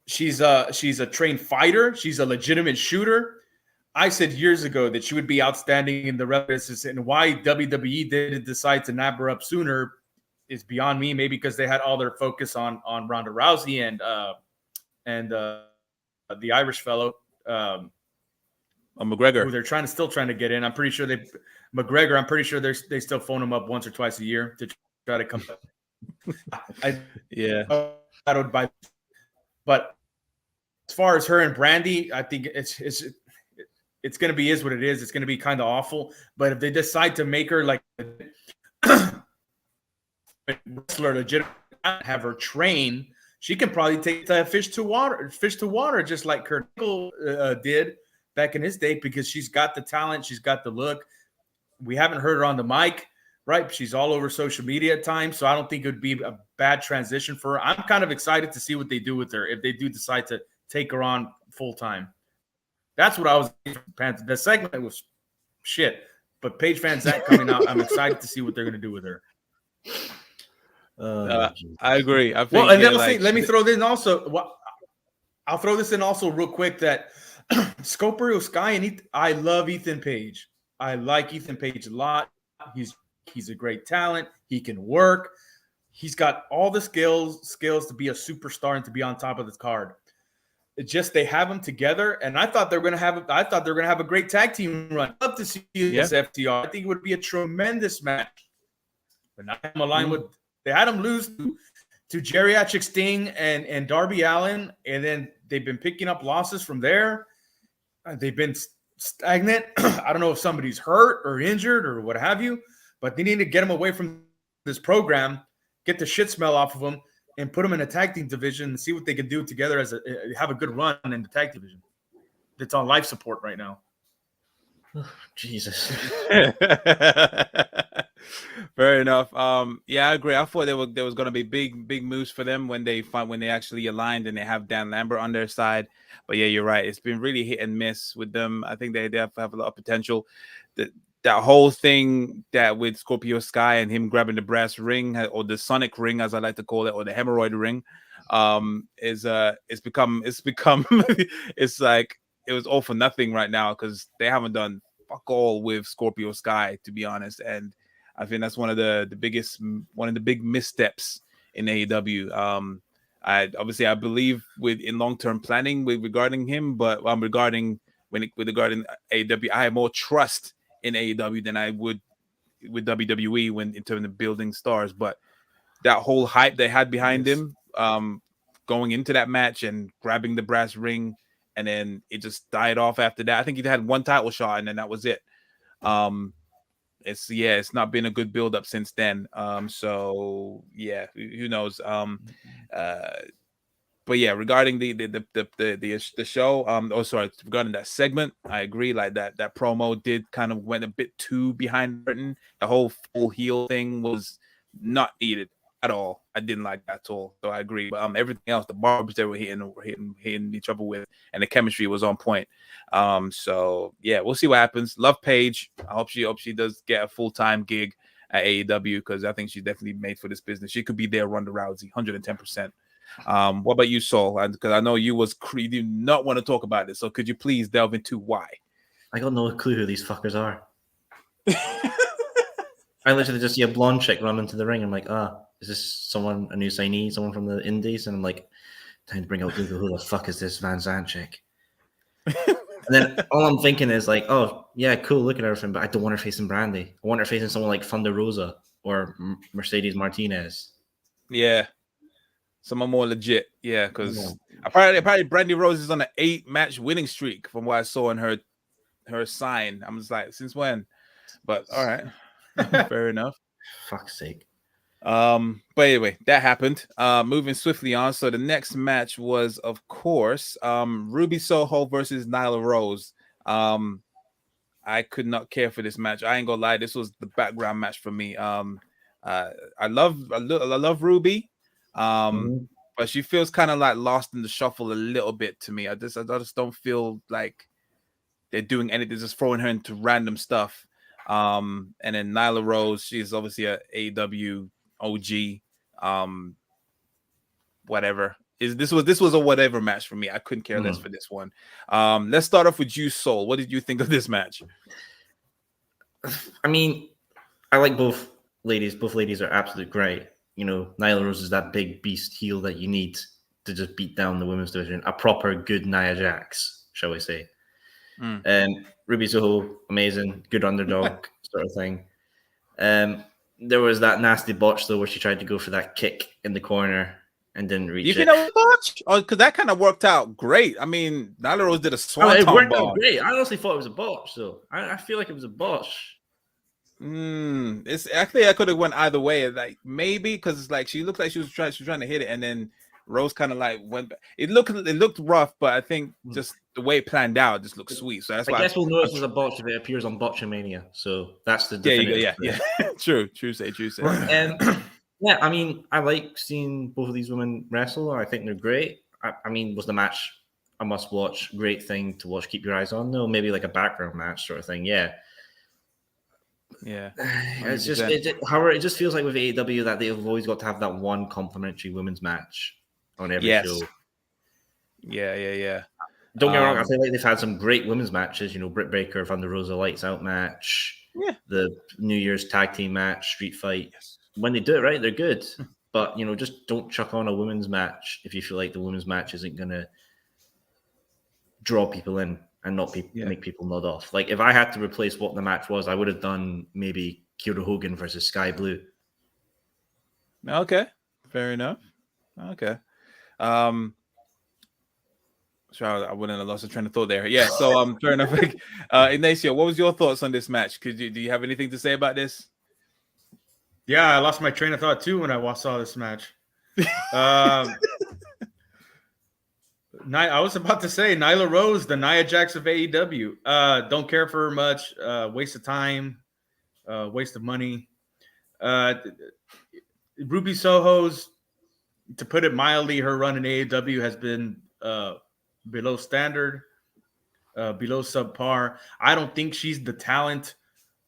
She's a trained fighter. She's a legitimate shooter. I said years ago that she would be outstanding in the business, and why WWE didn't decide to nab her up sooner is beyond me. Maybe because they had all their focus on Ronda Rousey and the Irish fellow, McGregor, who they're still trying to get in. I'm pretty sure McGregor. I'm pretty sure they still phone him up once or twice a year to try to come. But as far as her and Brandy, I think it's going to be what it is. It's going to be kind of awful. But if they decide to make her like a wrestler, legitimate, have her train, she can probably take the fish to water, just like Kurt Angle did back in his day, because she's got the talent, she's got the look. We haven't heard her on the mic, right? She's all over social media at times, so I don't think it would be a bad transition for her. I'm kind of excited to see what they do with her if they do decide to take her on full time. That's what I was. The segment was shit, but Paige Van Zant coming out, I'm excited to see what they're going to do with her. I agree. I think, well, and then let me throw this in also. I'll throw this in also real quick that Scorpio Sky and I love Ethan Page. I like Ethan Page a lot. He's a great talent. He can work. He's got all the skills to be a superstar and to be on top of this card. It's just they have them together, and I thought they were going to have a great tag team run. I'd love to see this FTR. I think it would be a tremendous match. But now I'm aligned with. They had him lose to Geriatric Sting and Darby Allin, and then they've been picking up losses from there. They've been stagnant. I don't know if somebody's hurt or injured or what have you, but they need to get him away from this program, get the shit smell off of him, and put them in a tag team division and see what they can do together as have a good run in the tag division. It's on life support right now. Jesus. Fair enough. Yeah, I agree. I thought there was going to be big moves for them when they actually aligned and they have Dan Lambert on their side. But yeah, you're right. It's been really hit and miss with them. I think they have a lot of potential. That whole thing that with Scorpio Sky and him grabbing the brass ring, or the Sonic ring, as I like to call it, or the hemorrhoid ring, it's become it's like it was all for nothing right now because they haven't done fuck all with Scorpio Sky, to be honest. And I think that's one of the big missteps in AEW. I believe in long-term planning regarding him, but regarding AEW, I have more trust in AEW than I would with WWE in terms of building stars. But that whole hype they had behind him, going into that match and grabbing the brass ring, and then it just died off after that. I think he had one title shot, and then that was it. It's not been a good build up since then. So yeah, who knows? But yeah, regarding the show, regarding that segment, I agree. Like that promo did kind of went a bit too behind Britain. The whole full heel thing was not needed at all. I didn't like that at all. So I agree. But everything else, the barbs they were hitting each other with, and the chemistry was on point. So yeah, we'll see what happens. Love Paige. I hope she does get a full-time gig at AEW, because I think she's definitely made for this business. She could be there, Ronda Rousey, 110%. What about you, Saul? Because I know you did not want to talk about this. So could you please delve into why? I got no clue who these fuckers are. I literally just see a blonde chick run into the ring. I'm like, is this someone, a new signee, someone from the indies? And I'm like, time to bring out Google. Who the fuck is this Van Zandt chick? And then all I'm thinking is like, oh, yeah, cool, look at everything, but I don't want her facing Brandy. I want her facing someone like Thunder Rosa or Mercedes Martinez. Yeah. Someone more legit. Yeah, because apparently Brandy Rose is on an 8-match winning streak from what I saw in her sign. I'm just like, since when? But all right. Fair enough. Fuck's sake. But anyway, that happened. Moving swiftly on. So the next match was, of course, Ruby Soho versus Nyla Rose. I could not care for this match. I ain't gonna lie, this was the background match for me. I love Ruby. But she feels kind of like lost in the shuffle a little bit to me. I just don't feel like they're doing anything. They're just throwing her into random stuff. And then Nyla Rose, she's obviously a AEW OG. Whatever. This was a whatever match for me. I couldn't care less for this one. Let's start off with you, Soul. What did you think of this match? I mean, I like both ladies. Both ladies are absolutely great. You know, Nyla Rose is that big beast heel that you need to just beat down the women's division. A proper good Nia Jax, shall we say. And Ruby Soho, amazing, good underdog sort of thing. There was that nasty botch, though, where she tried to go for that kick in the corner and didn't reach it. You think that was a botch? Oh, because that kind of worked out great. I mean, Nyla Rose did a swanton bomb. It worked out great. I honestly thought it was a botch, though. I feel like it was a botch. It's actually, I could have went either way. Like maybe because it's like she looked like she was trying to hit it, and then Rose kind of like went back. It looked rough, but I think just the way it planned out just looked sweet. So that's why I guess we'll know it was a botch if it appears on Botchamania. So that's the definitive. Yeah. True say. Yeah, I mean, I like seeing both of these women wrestle. I think they're great. I mean, was the match a must watch? Great thing to watch. Keep your eyes on. No, maybe like a background match sort of thing. Yeah. It's just however, it just feels like with AEW that they've always got to have that one complimentary women's match on every show. Yeah. Don't get me wrong, I feel like they've had some great women's matches, you know, Britt Baker, Thunder Rosa Lights Out match, the New Year's tag team match, Street Fight. When they do it right, they're good. But, you know, just don't chuck on a women's match if you feel like the women's match isn't going to draw people in and not make people nod off. Like, if I had to replace what the match was, I would have done maybe Kiera Hogan versus Sky Blue. Okay, fair enough. Okay. Sorry, I wouldn't have lost a train of thought there. Yeah, so fair enough. Ignacio, what was your thoughts on this match? Do you have anything to say about this? Yeah, I lost my train of thought too when I saw this match. I was about to say Nyla Rose, the Nia Jax of AEW. Don't care for her much. Waste of time. Waste of money. Ruby Soho's, to put it mildly, her run in AEW has been below standard, below subpar. I don't think she's the talent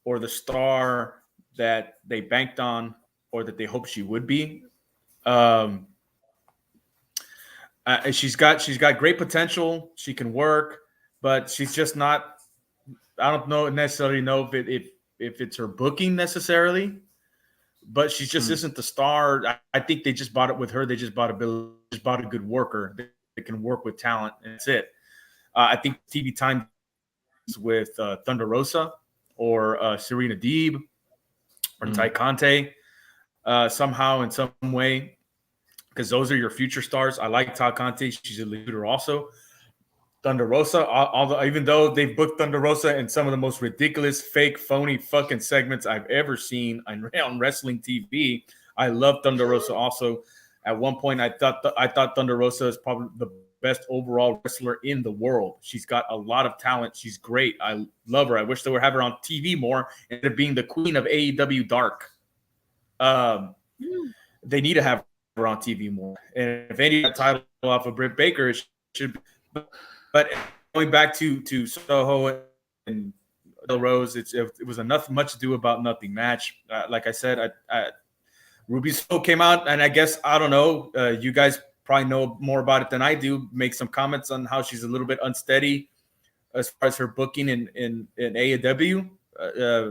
or the star that they banked on or that they hoped she would be. She's got great potential. She can work, but she's just not. I don't necessarily know if it's her booking necessarily, but she just isn't the star. I think they just bought it with her. They just bought a good worker that can work with talent, and that's it. I think TV time with Thunder Rosa or Serena Deeb or Ty Conte somehow in some way, because those are your future stars. I like Ty Conte. She's a leader also. Thunder Rosa, even though they've booked Thunder Rosa in some of the most ridiculous, fake, phony fucking segments I've ever seen on wrestling TV, I love Thunder Rosa also. At one point, I thought Thunder Rosa is probably the best overall wrestler in the world. She's got a lot of talent. She's great. I love her. I wish they would have her on TV more instead of being the queen of AEW Dark. They need to have her on TV more. And if any title off of Britt Baker, it should be. But going back to Soho and Rose, it was a much ado about nothing match. Like I said, Ruby Soho came out, and I guess, I don't know, you guys probably know more about it than I do. Make some comments on how she's a little bit unsteady as far as her booking in AEW.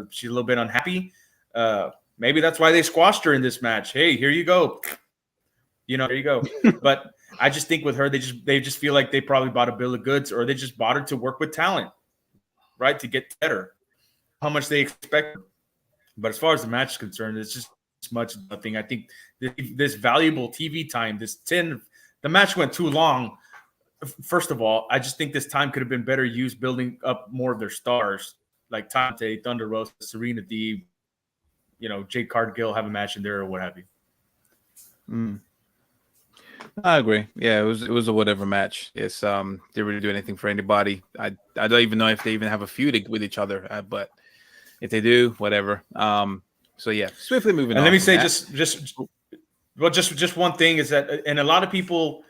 She's a little bit unhappy. Maybe that's why they squashed her in this match. Hey, here you go. There you go. But I just think with her, they just feel like they probably bought a bill of goods, or they just bought her to work with talent, right? To get better. How much they expect. But as far as the match is concerned, it's just much nothing. I think this valuable TV time, the match went too long. First of all, I just think this time could have been better used building up more of their stars, like Tante, Thunder Rosa, Serena Deeb, Jade Cargill have a match in there or what have you. I agree. Yeah, it was a whatever match. It's didn't really do anything for anybody. I don't even know if they even have a feud with each other. But if they do, whatever. So yeah, swiftly moving on. And let me say just one thing is that, and a lot of people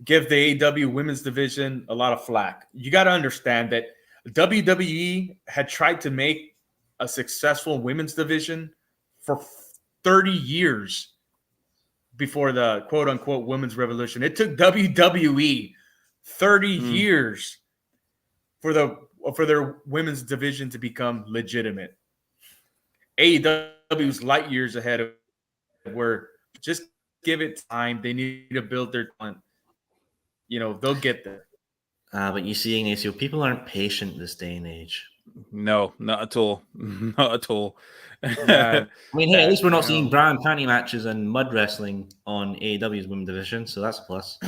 give the AEW women's division a lot of flack. You got to understand that WWE had tried to make a successful women's division for 30 years before the quote-unquote women's revolution. It took WWE 30 years for their women's division to become legitimate. AEW's light years ahead of where just give it time. They need to build their talent. They'll get there. But you see, Ignacio, people aren't patient this day and age. No, not at all. Not at all. I mean, hey, at least we're not seeing bra and panty matches and mud wrestling on AEW's women's division, so that's a plus.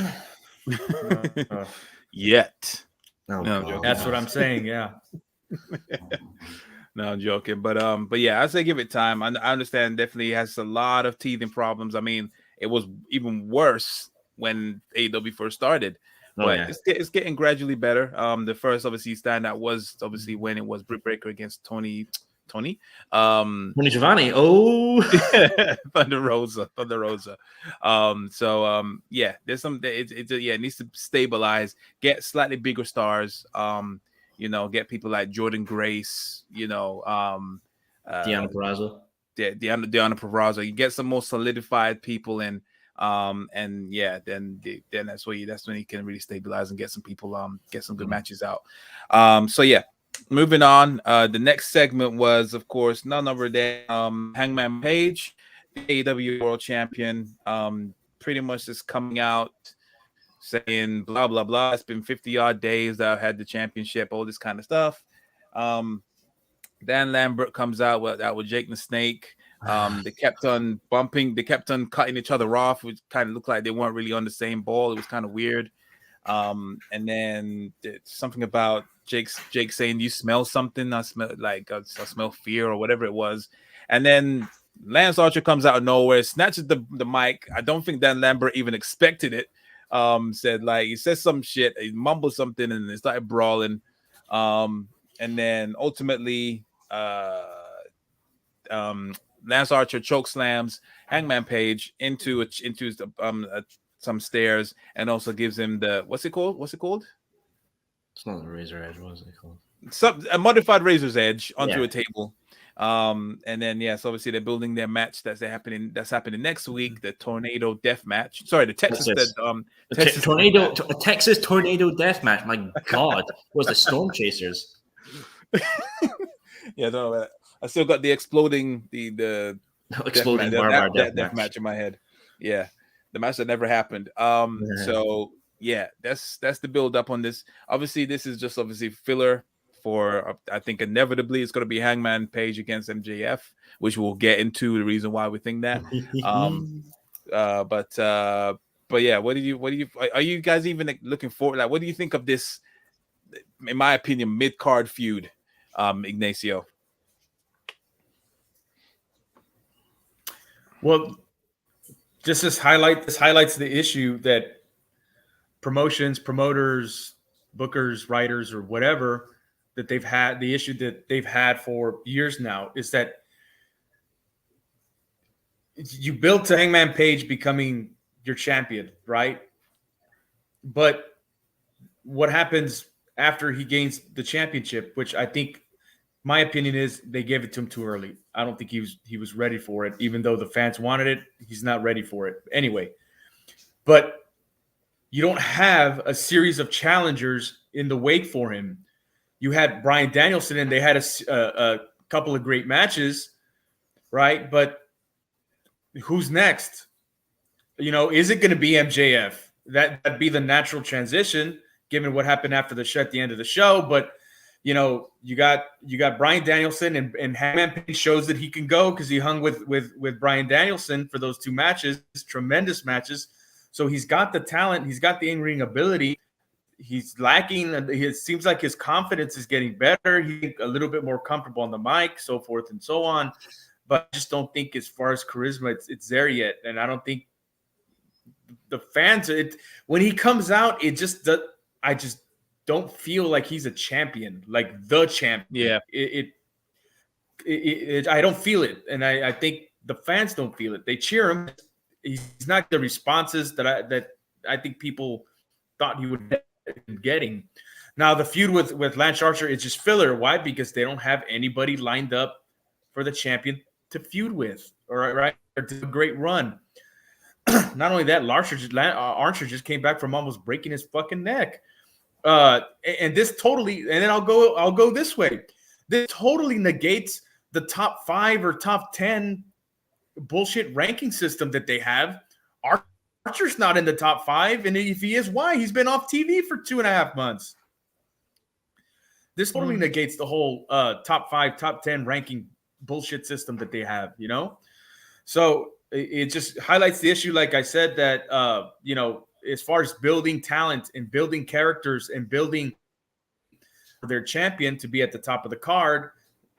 Yet. No, that's what I'm saying. Yeah. No, I'm joking. But yeah, I say give it time. I understand definitely has a lot of teething problems. I mean, it was even worse when AEW first started. But it's getting gradually better. The first obviously standout was obviously when it was Britt Baker against Tony Giovanni. Oh, Thunder Rosa. Yeah, there's some. It needs to stabilize. Get slightly bigger stars. Get people like Jordan Grace. Deanna Purrazzo. Deanna Purrazzo. You get some more solidified people in. Then that's when you can really stabilize and get some people get some good matches out. Moving on. The next segment was, of course, none other than Hangman Page, AEW World Champion, pretty much just coming out saying blah blah blah. It's been 50 odd days that I've had the championship, all this kind of stuff. Dan Lambert comes out with Jake the Snake. They kept on bumping. They kept on cutting each other off, which kind of looked like they weren't really on the same ball. It was kind of weird. And then something about Jake saying, "You smell something?" I smell fear or whatever it was. And then Lance Archer comes out of nowhere, snatches the mic. I don't think Dan Lambert even expected it. Said like he says some shit, he mumbled something, and they started brawling. And then ultimately, Lance Archer choke slams Hangman Page into some stairs, and also gives him the what's it called? It's not the Razor Edge. What is it called? A modified Razor's Edge onto Yeah. a table. And then yes, obviously they're building their match that's happening next week, the Tornado Death Match. Sorry, the Texas Texas Tornado Death Match. My God, was the Storm Chasers? Yeah, I don't know about that. I still got the exploding the Exploding barbed death match in my head. Yeah, the match that never happened. So yeah, that's the build up on this. Obviously, this is just filler for I think inevitably it's going to be Hangman Page against MJF, which we'll get into the reason why we think that. But yeah, what do you are you guys even looking forward? Like, what do you think of this? In my opinion, mid card feud, Ignacio. Well, just this highlights the issue that promotions, promoters, bookers, writers, or whatever that they've had, the issue that they've had for years now is that you built to Hangman Page becoming your champion, right? But what happens after he gains the championship, which I think my opinion is they gave it to him too early. I don't think he was ready for it, even though the fans wanted it. He's not ready for it anyway. But you don't have a series of challengers in the wake for him. You had Bryan Danielson, and they had a couple of great matches, right? But who's next? Is it going to be MJF? That'd be the natural transition, given what happened after the show at the end of the show. But you got Bryan Danielson, and Hangman Page shows that he can go because he hung with Bryan Danielson for those two matches, tremendous matches. So he's got the talent, he's got the in-ring ability. He's lacking. It seems like his confidence is getting better. He's a little bit more comfortable on the mic, so forth and so on. But I just don't think, as far as charisma, it's there yet. And I don't think the fans. When he comes out, I just don't feel like he's a champion, like the champion. Yeah, I don't feel it, and I think the fans don't feel it. They cheer him. He's not the responses that I think people thought he would get. Getting now, the feud with Lance Archer is just filler. Why? Because they don't have anybody lined up for the champion to feud with, or to a great run. Not only that, Archer just came back from almost breaking his fucking neck. And this totally, and then I'll go this way. This totally negates the top 5 or top 10 bullshit ranking system that they have. Archer's not in the top 5, and if he is, why? He's been off TV for 2.5 months. This totally negates the whole top 5, top 10 ranking bullshit system that they have, So it just highlights the issue, like I said, that as far as building talent and building characters and building their champion to be at the top of the card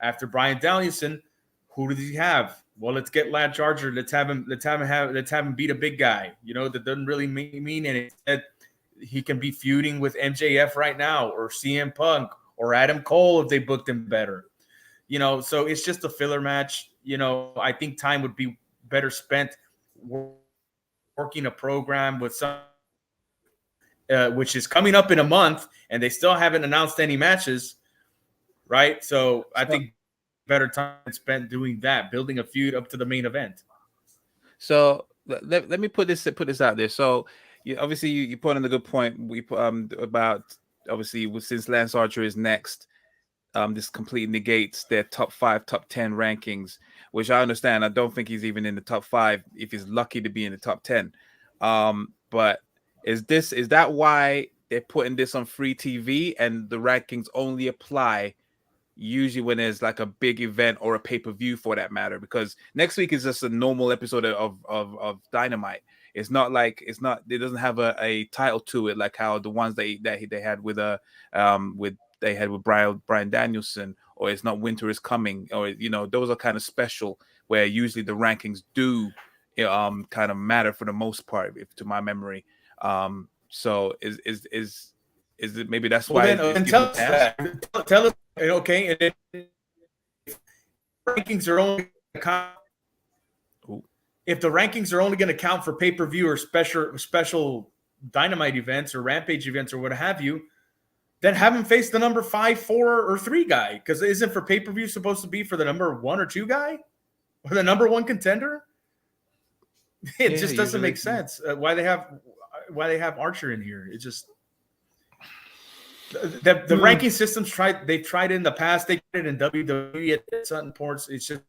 after Bryan Danielson, who does he have? Well, let's get Lance Archer. Let's have him beat a big guy. That doesn't really mean anything. He can be feuding with MJF right now, or CM Punk, or Adam Cole if they booked him better. So it's just a filler match. I think time would be better spent working a program with some, which is coming up in a month, and they still haven't announced any matches, right? So I think better time spent doing that, building a feud up to the main event. So let me put this out there. So obviously you put on a good point. We about obviously since Lance Archer is next, this completely negates their top 5, top 10 rankings, which I understand. I don't think he's even in the top 5 if he's lucky to be in the top 10. But is that why they're putting this on free TV and the rankings only apply usually when there's like a big event or a pay-per-view for that matter? Because next week is just a normal episode of Dynamite. It doesn't have a title to it like how the ones they had with Bryan Danielson or it's not Winter is Coming, or those are kind of special where usually the rankings do kind of matter for the most part, if to my memory. So is it maybe that's Well, why then it's tell given us pass? that. Tell us, okay, and then rankings are only if the rankings are only going to count for pay-per-view or special Dynamite events or Rampage events or what have you, then have him face the number 5, 4, or 3 guy, because isn't for pay-per-view supposed to be for the number 1 or 2 guy or the number 1 contender? It just doesn't make sense why they have Archer in here. It just the ranking systems they've tried it in the past. They did it in WWE at certain ports. It's just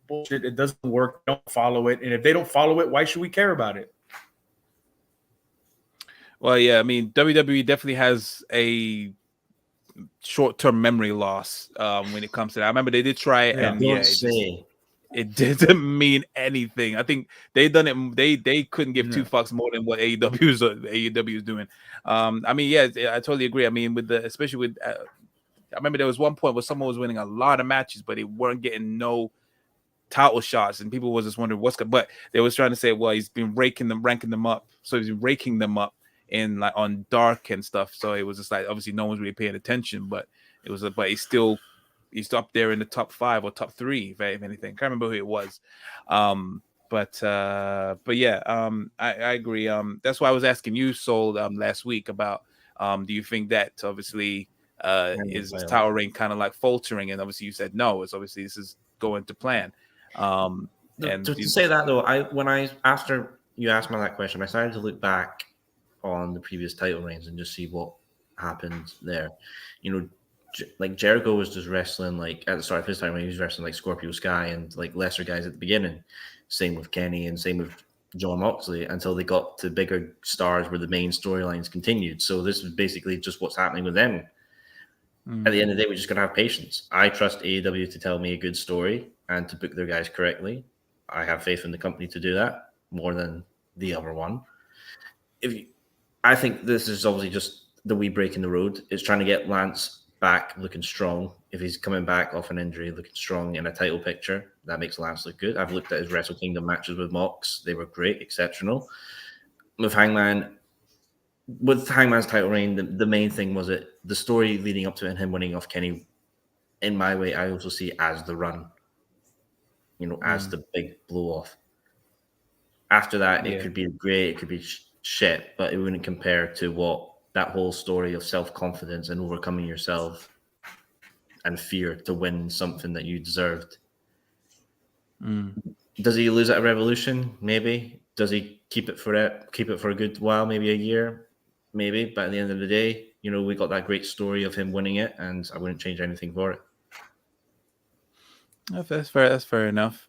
bullshit. It doesn't work. Don't follow it. And if they don't follow it, why should we care about it? Well, yeah, I mean, WWE definitely has a short-term memory loss when it comes to that. I remember they did try it, and it didn't mean anything. I think they done it. They couldn't give 2 fucks more than what AEW is doing. I mean, yeah, I totally agree. I mean, especially with, I remember there was one point where someone was winning a lot of matches, but they weren't getting no title shots, and people was just wondering what's good. But they was trying to say, well, he's been ranking them up, so he's been raking them up in like on Dark and stuff. So it was just like obviously no one's really paying attention, but he's up there in the top 5 or top 3, if anything. Can't remember who it was. But yeah, I agree. That's why I was asking you, Soul, last week about do you think that obviously is his title reign kind of like faltering? And obviously you said no. It's obviously this is going to plan. And to say that though, after you asked me that question, I started to look back on the previous title reigns and just see what happened there. Like Jericho was just wrestling like at the start of his time when he was wrestling like Scorpio Sky and like lesser guys at the beginning. Same with Kenny and same with John Moxley until they got to bigger stars where the main storylines continued. So this is basically just what's happening with them. At the end of the day, we're just gonna have patience. I trust AEW to tell me a good story and to book their guys correctly. I have faith in the company to do that more than the other one. I think this is obviously just the wee break in the road. It's trying to get Lance back looking strong. If he's coming back off an injury looking strong in a title picture, that makes Lance look good. I've looked at his Wrestle Kingdom matches with Mox. They were great, exceptional. With Hangman's title reign, the main thing was the story leading up to it and him winning off Kenny. In my way, I also see as the run, as the big blow off. After that, it could be great, it could be shit, but it wouldn't compare to what that whole story of self-confidence and overcoming yourself and fear to win something that you deserved. Does he lose at Revolution? Maybe. Does he keep it for a good while? Maybe a year? Maybe. But at the end of the day, we got that great story of him winning it, and I wouldn't change anything for it. That's fair. That's fair enough.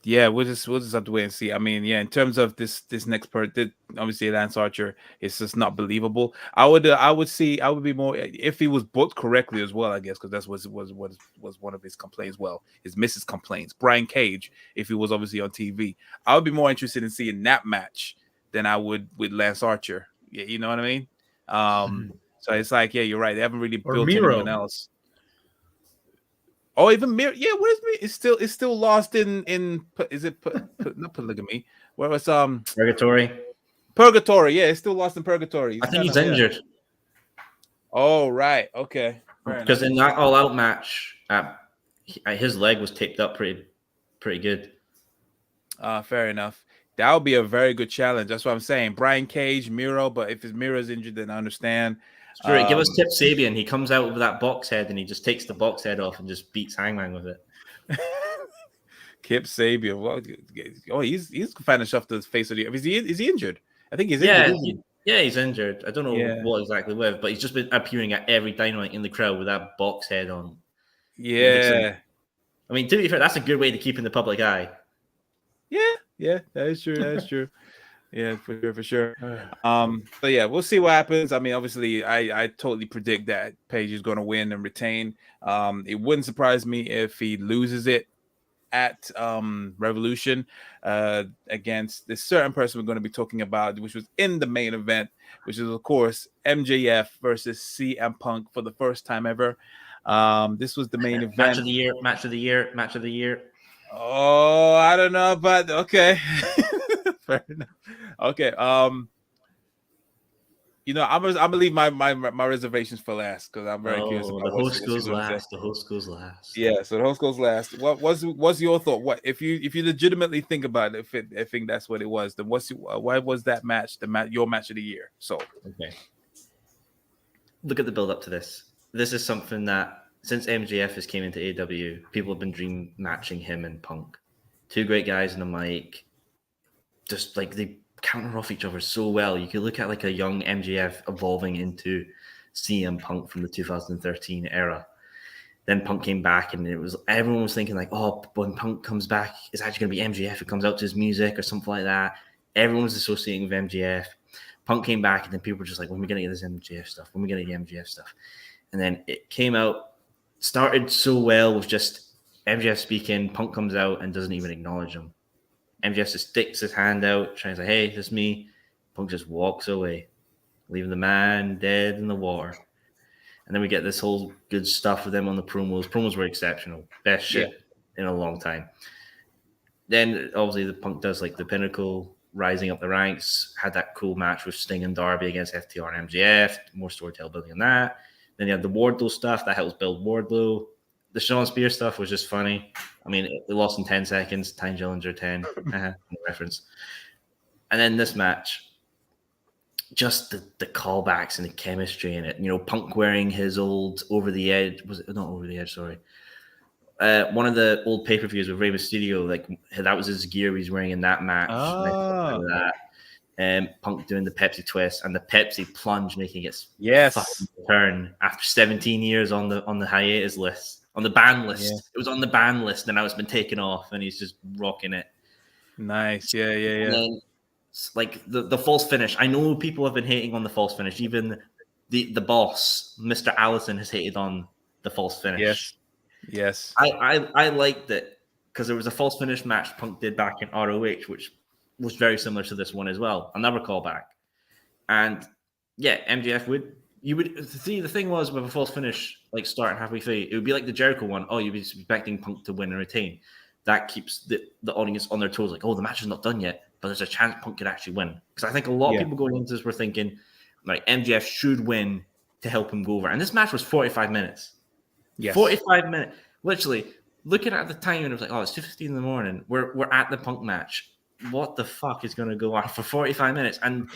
Yeah, we'll just have to wait and see. I mean, yeah, in terms of this next part, obviously Lance Archer is just not believable. I would be more if he was booked correctly as well, I guess, because that was one of his complaints. Well, his missus complaints. Brian Cage, if he was obviously on TV, I would be more interested in seeing that match than I would with Lance Archer. Yeah, you know what I mean? So it's like, yeah, you're right. They haven't really built anyone else. Oh, even Miro. Yeah, what is Miro? It's still lost in is it not polygamy? Where was Purgatory? Purgatory. Yeah, it's still lost in Purgatory. I think he's injured. Oh, right. Okay. Because in that all-out match, his leg was taped up pretty good. Fair enough. That would be a very good challenge. That's what I'm saying. Brian Cage, Miro, but if Miro's injured, then I understand. Sure, give us Kip Sabian. He comes out with that box head and he just takes the box head off and just beats Hangman with it. Kip Sabian. Well, he's finding stuff to his face of the. Is he injured? I think he's injured. Yeah, he's injured. I don't know what exactly with, but he's just been appearing at every Dynamite in the crowd with that box head on. Yeah. I mean, to be fair, that's a good way to keep in the public eye. Yeah, that is true. Yeah, for sure. But yeah, we'll see what happens. I mean, obviously, I totally predict that Page is going to win and retain. It wouldn't surprise me if he loses it at Revolution against this certain person we're going to be talking about, which was in the main event, which is, of course, MJF versus CM Punk for the first time ever. This was the main event. Match of the year. Match of the year. Match of the year. Oh, I don't know, but okay. Fair enough. Okay. I'm gonna leave my reservations for last because I'm very curious about the host goes last. The host goes last. Yeah, so the host goes last. What's your thought? What if you legitimately think about it? I think that's what it was. Then why was that match your match of the year? So okay, look at the build up to this. This is something that since MJF has came into AEW, people have been dream matching him and Punk. Two great guys in the mic, just like they counter off each other so well. You could look at like a young MJF evolving into CM Punk from the 2013 era. Then Punk came back, and everyone was thinking like, oh, when Punk comes back, it's actually going to be MJF who comes out to his music or something like that. Everyone was associating with MJF. Punk came back, and then people were just like, when are we going to get this MJF stuff? When are we going to get MJF stuff? And then it came out, started so well with just MJF speaking. Punk comes out and doesn't even acknowledge him. MJF just sticks his hand out, trying to say, hey, this is me. Punk just walks away, leaving the man dead in the water. And then we get this whole good stuff with them on the promos. Promos were exceptional. Best shit in a long time. Then, obviously, the Punk does like the Pinnacle, rising up the ranks, had that cool match with Sting and Darby against FTR and MJF. More storytelling building on that. Then you have the Wardlow stuff. That helps build Wardlow. The Sean Spears stuff was just funny. I mean, it lost in 10 seconds. Ty Dillinger 10. Reference. And then this match, just the callbacks and the chemistry in it. Punk wearing his old Over the Edge. Was it not Over the Edge? Sorry. One of the old pay-per-views with Rey Mysterio, like that was his gear he's wearing in that match. Oh. Punk doing the Pepsi twist and the Pepsi plunge, making its fucking return after 17 years on the hiatus list. On the ban list. Yeah. It was on the ban list, and now it's been taken off, and he's just rocking it. Nice. Yeah. And then, like the false finish. I know people have been hating on the false finish. Even the boss, Mr. Allison, has hated on the false finish. Yes. I liked it because there was a false finish match Punk did back in ROH, which was very similar to this one as well. Another callback. And yeah, MJF you would see the thing was with a false finish, like starting halfway through, it would be like the Jericho one. Oh, you'd be expecting Punk to win and retain. That keeps the audience on their toes, like, oh, the match is not done yet, but there's a chance Punk could actually win. Because I think a lot of people going into this were thinking, like, MJF should win to help him go over. And this match was 45 minutes. Yes. 45 minutes. Literally, looking at the time, and it was like, oh, it's 2:15 in the morning. We're at the Punk match. What the fuck is going to go on for 45 minutes? And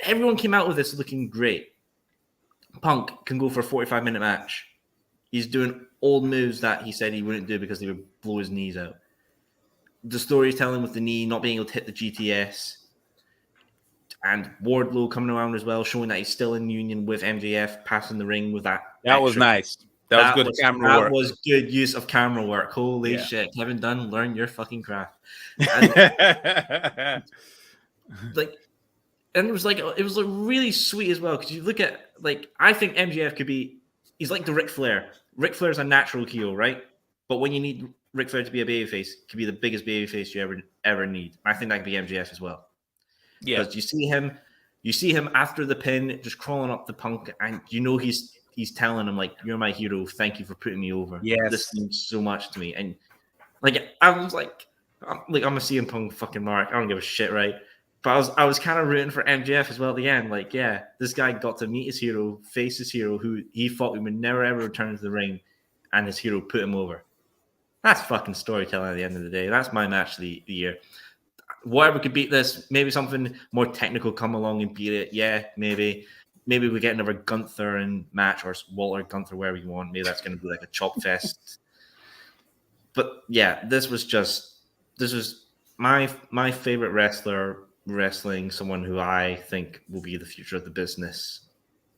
everyone came out with this looking great. Punk can go for a 45-minute match. He's doing old moves that he said he wouldn't do because they would blow his knees out. The storytelling with the knee, not being able to hit the GTS. And Wardlow coming around as well, showing that he's still in union with MJF, passing the ring with that. That was nice. That was good camera work. That was good use of camera work. Holy shit. Kevin Dunn, learn your fucking craft. And it was really sweet as well, because you look at, like, I think MJF he's like the Ric Flair. Ric Flair's a natural heel, right? But when you need Ric Flair to be a babyface, could be the biggest babyface you ever need. I think that could be MJF as well. Yeah. Because you see him after the pin, just crawling up the Punk, and he's telling him, like, you're my hero. Thank you for putting me over. Yes. This means so much to me. And, like, I was like, I'm a CM Punk fucking mark. I don't give a shit, right? But I was kind of rooting for MJF as well at the end. Like, yeah, this guy got to meet his hero, face his hero, who he thought he would never, ever return to the ring, and his hero put him over. That's fucking storytelling at the end of the day. That's my match of the year. Whatever could beat this, maybe something more technical come along and beat it. Yeah, maybe we get another Gunther and match, or Walter Gunther, wherever you want. Maybe that's going to be like a chop fest. But yeah, this was my favorite wrestler wrestling someone who I think will be the future of the business,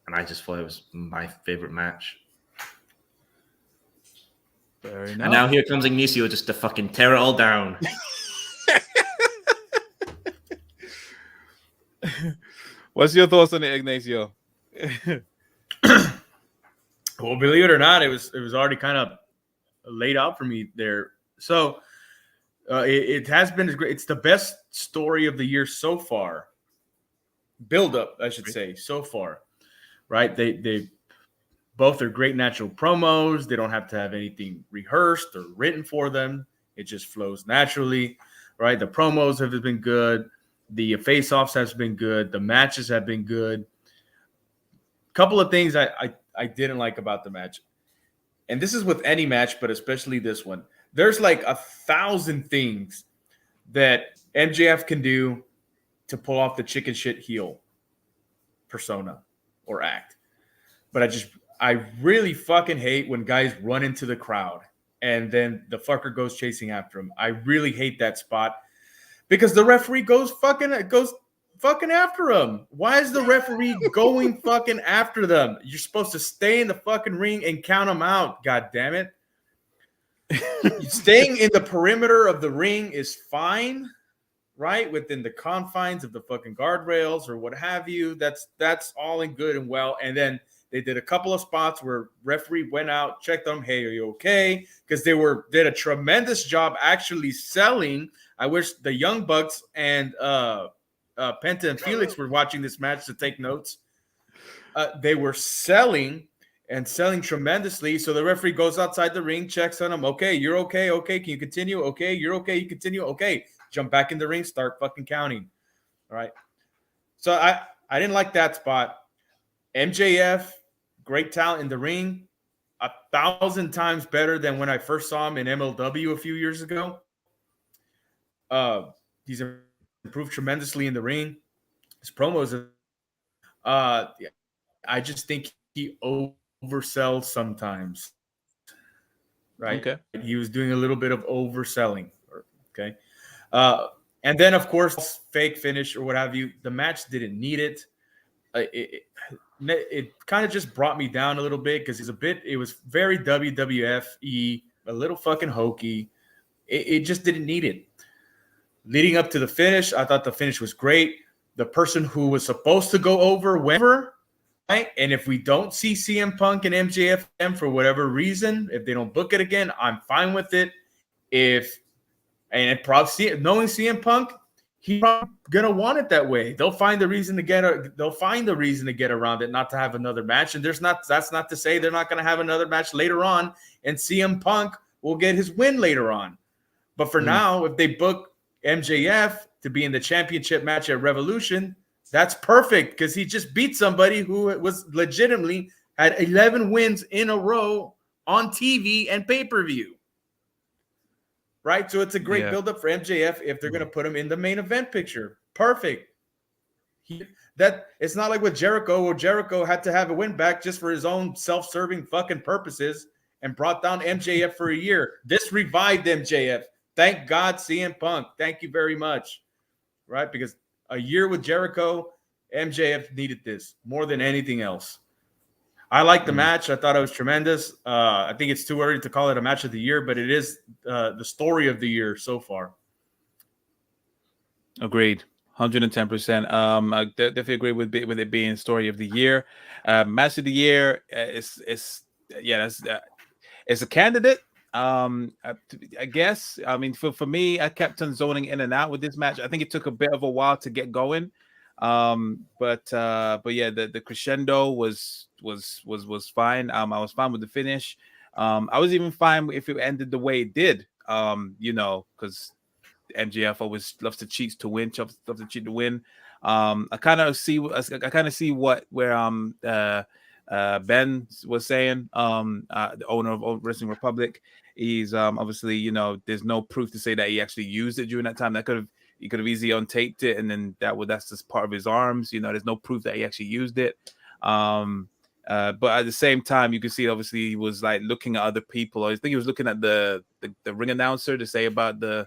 and I just thought it was my favorite match. Very nice. And now here comes Ignacio just to fucking tear it all down. What's your thoughts on it, Ignacio? Well, believe it or not, it was already kind of laid out for me there. So it has been great. It's the best story of the year so far. Build up, I should say, so far. Right? They Both are great natural promos. They don't have to have anything rehearsed or written for them. It just flows naturally, right? The promos have been good. The face-offs have been good. The matches have been good. Couple of things I didn't like about the match. And this is with any match, but especially this one. There's like 1,000 things that MJF can do to pull off the chicken shit heel persona or act. But I really fucking hate when guys run into the crowd and then the fucker goes chasing after him. I really hate that spot because the referee goes fucking after him. Why is the referee going fucking after them? You're supposed to stay in the fucking ring and count them out. God damn it. Staying in the perimeter of the ring is fine, right? Within the confines of the fucking guardrails or what have you. That's all in good and well. And then they did a couple of spots where referee went out, checked them. Hey, are you okay? Because they did a tremendous job actually selling. I wish the Young Bucks and Penta and Felix were watching this match to take notes. They were selling tremendously. So the referee goes outside the ring, checks on him. Okay, you're okay. Okay, can you continue? Okay, you're okay. You continue. Okay, jump back in the ring, start fucking counting. All right. So I didn't like that spot. MJF, great talent in the ring, 1,000 times better than when I first saw him in MLW a few years ago. He's improved tremendously in the ring. His promos, I just think he oversells sometimes. Right? Okay. He was doing a little bit of overselling. Okay. And then, of course, fake finish or what have you. The match didn't need it. It kind of just brought me down a little bit because it was very WWF-y, a little fucking hokey. It just didn't need it. Leading up to the finish, I thought the finish was great. The person who was supposed to go over went over, right? And if we don't see CM Punk and MJF for whatever reason, if they don't book it again, I'm fine with it. Knowing CM Punk, he's probably gonna want it that way. They'll find the reason to get around it, not to have another match. And that's not to say they're not gonna have another match later on, and CM Punk will get his win later on. But for now, if they book MJF to be in the championship match at Revolution, that's perfect because he just beat somebody who was legitimately had 11 wins in a row on TV and pay-per-view. Right? So it's a great build-up for MJF if they're going to put him in the main event picture. Perfect. It's not like with Jericho, where Jericho had to have a win back just for his own self-serving fucking purposes and brought down MJF for a year. This revived MJF. Thank God, CM Punk. Thank you very much. Right? Because a year with Jericho, MJF needed this more than anything else. I like the match. I thought it was tremendous. I think it's too early to call it a match of the year, but it is the story of the year so far. Agreed. 110%. I definitely agree with it being story of the year. Match of the year it's a candidate. I guess. I mean, for me, I kept on zoning in and out with this match. I think it took a bit of a while to get going. But yeah, the crescendo was fine. I was fine with the finish. I was even fine if it ended the way it did. Because MJF always loves to cheat to win. Loves to cheat to win. I kind of see where Ben was saying. The owner of Wrestling Republic. He's obviously, there's no proof to say that he actually used it during that time. He could have easily untaped it, and then that's just part of his arms. There's no proof that he actually used it. But at the same time, you can see obviously he was like looking at other people. I think he was looking at the ring announcer to say about the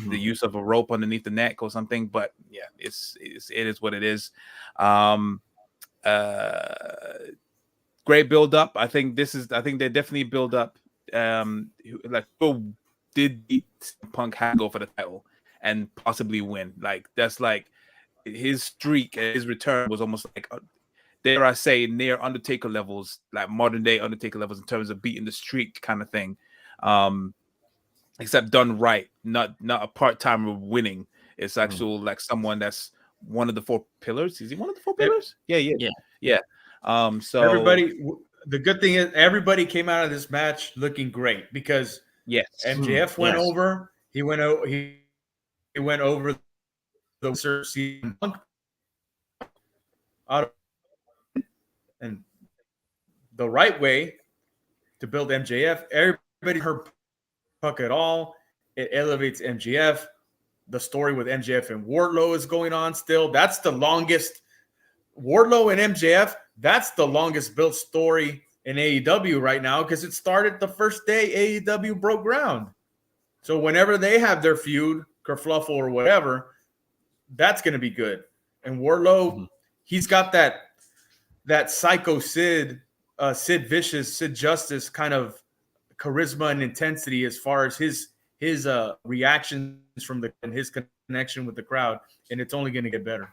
use of a rope underneath the neck or something. But yeah, it is what it is. Great build up. I think they definitely build up. Like who did Punk have to go for the title and possibly win? Like that's like his streak, his return was almost like dare I say near Undertaker levels, like modern day Undertaker levels in terms of beating the streak kind of thing. Except done right, not a part-timer winning. It's actual like someone that's one of the four pillars. Is he one of the four pillars? Yeah. So everybody, the good thing is everybody came out of this match looking great because Yes. MJF went Yes. over. He went over the CM Punk out and the right way to build MJF. Everybody heard Punk at all. It elevates MJF. The story with MJF and Wardlow is going on still. That's the longest. Wardlow and MJF, that's the longest built story in AEW right now because it started the first day AEW broke ground. So whenever they have their feud, kerfluffle or whatever, that's going to be good. And Wardlow, he's got that psycho Sid, Sid Vicious, Sid Justice kind of charisma and intensity as far as his reactions from and his connection with the crowd, and it's only going to get better.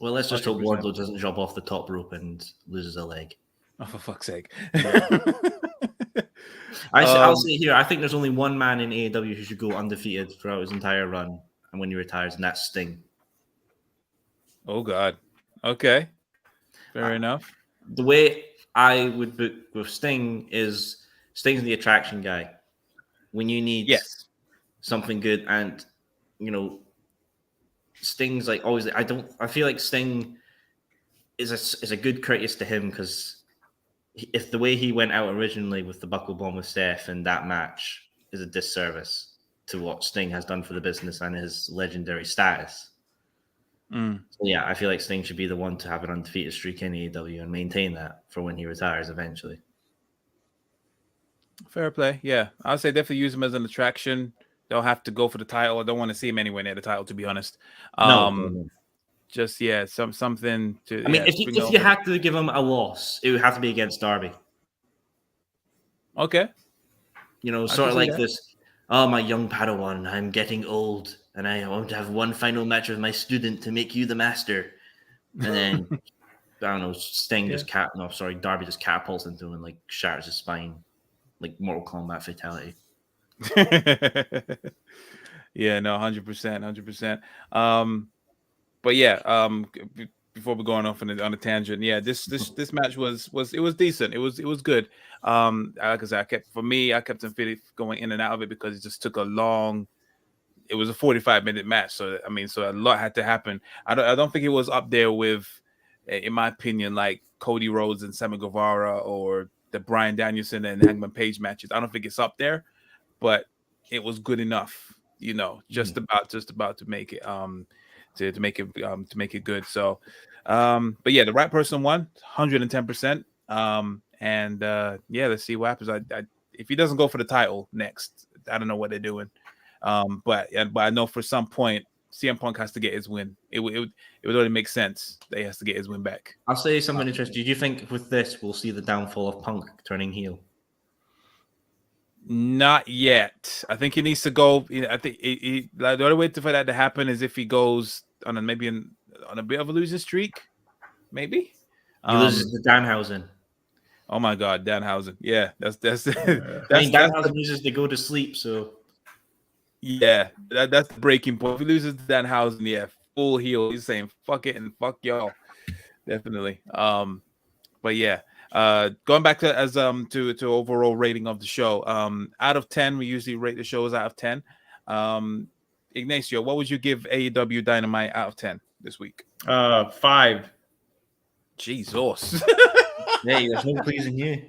Well, let's just hope 100%. Wardlow doesn't jump off the top rope and loses a leg. Oh, for fuck's sake. I'll say here, I think there's only one man in AEW who should go undefeated throughout his entire run and when he retires, and that's Sting. Oh, God. Okay. Fair enough. The way I would book with Sting is Sting's the attraction guy. When you need something good, and Sting's like always. I feel like Sting is a good courteous to him because if the way he went out originally with the buckle bomb with Steph in that match is a disservice to what Sting has done for the business and his legendary status. So yeah, I feel like Sting should be the one to have an undefeated streak in AEW and maintain that for when he retires eventually. Fair play. Yeah, I'll say definitely use him as an attraction. They'll have to go for the title. I don't want to see him anywhere near the title, to be honest. No. Just something to. I mean, if you had to give him a loss, it would have to be against Darby. Okay. Sort of like this. Oh, my young Padawan, I'm getting old, and I want to have one final match with my student to make you the master. And then I don't know, Sting Darby just catapults into him and like shatters his spine, like Mortal Kombat fatality. Yeah, no, 100%. But yeah, before we going off on a tangent, yeah, this match was decent. It was good. Like I said, I kept on going in and out of it because it just took a long. It was a 45-minute match, so a lot had to happen. I don't think it was up there with, in my opinion, like Cody Rhodes and Sammy Guevara or the Bryan Danielson and Hangman Page matches. I don't think it's up there, but it was good enough. Just about to make it. To make it good. So, but yeah, the right person won 110%. Let's see what happens. If he doesn't go for the title next, I don't know what they're doing. But I know for some point CM Punk has to get his win. It would only make sense that he has to get his win back. I'll say something interesting. Do you think with this we'll see the downfall of Punk turning heel? Not yet. I think he needs to go. I think the only way for that to happen is if he goes on a bit of a losing streak. Maybe he loses to Danhausen. Oh my God, Danhausen. Yeah, that's Danhausen uses to go to sleep. So yeah, that's the breaking point. If he loses to Danhausen, yeah, full heel. He's saying fuck it and fuck y'all. Definitely. But yeah. Going back to overall rating of the show, out of 10, we usually rate the shows out of 10. Ignacio, what would you give AEW Dynamite out of 10 this week? 5. Jesus. Hey, there's no pleasing you.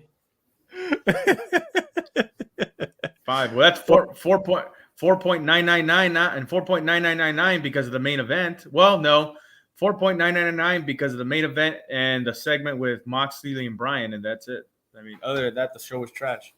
5. Well, that's 4.999 and 4.9999 because of the main event. Well, no. 4.999 because of the main event and the segment with Moxley and Bryan, and that's it. I mean, other than that, the show was trash.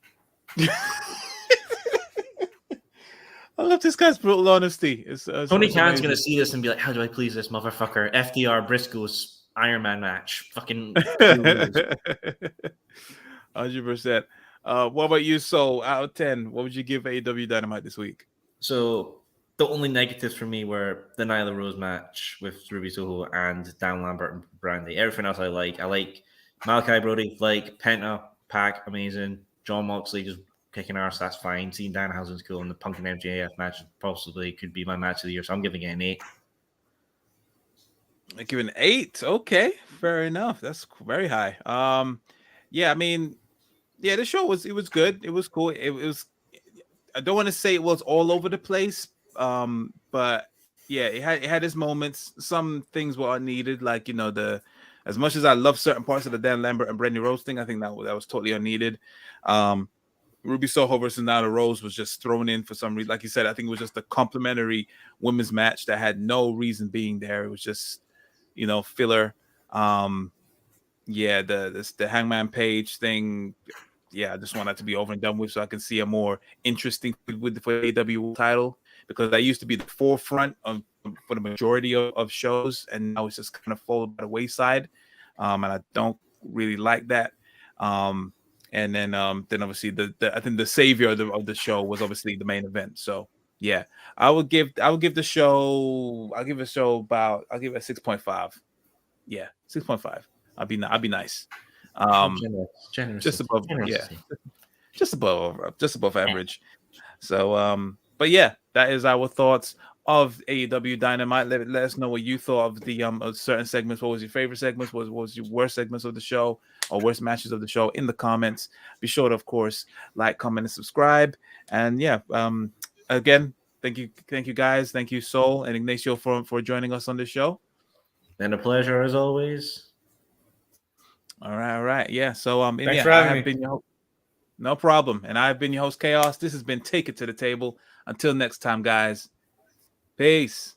I love this guy's brutal honesty. Tony Khan's going to see this and be like, how do I please this motherfucker? FDR Briscoe's Iron Man match. Fucking 100%. What about you, Soul? Out of 10, what would you give AEW Dynamite this week? So the only negatives for me were the Nyla Rose match with Ruby Soho and Dan Lambert and Brandy. Everything else I like. I like Malachi Brody, like Penta, Pac, amazing. John Moxley just kicking arse, that's fine. Seeing Danhausen's cool, and the Punk and MJF match possibly could be my match of the year, so I'm giving it an 8. I give it an 8. Okay, fair enough. That's very high. yeah, I mean, yeah, the show was good. It was cool. It was. I don't want to say it was all over the place, but yeah, it had its moments. Some things were unneeded, like the as much as I love certain parts of the Dan Lambert and Brandy Rose thing, I think that was totally unneeded. Um, Ruby Soho versus Nyla Rose was just thrown in for some reason. Like you said, I think it was just a complimentary women's match that had no reason being there. It was just filler. Yeah, the Hangman Page thing. Yeah, I just want that to be over and done with, so I can see a more interesting with the AEW title, because that used to be the forefront of for the majority of shows, and now it's just kind of fallen by the wayside. And I don't really like that. And then obviously I think the savior of the show was obviously the main event. So yeah, I'll give the show I'll give it a 6.5. Yeah, 6.5. I'll be nice. Generous, Just above, yeah, generosity. just above average. So but yeah, that is our thoughts of AEW Dynamite. Let us know what you thought of the of certain segments. What was your favorite segments? What was your worst segments of the show, or worst matches of the show, in the comments. Be sure to, of course, like, comment, and subscribe. And yeah, again, thank you guys. Thank you, Soul and Ignacio, for joining us on this show. And a pleasure as always. All right. Yeah. So and Thanks yeah, for I having have me. been your host. No problem. And I've been your host, Chaos. This has been Take It to the Table. Until next time, guys. Peace.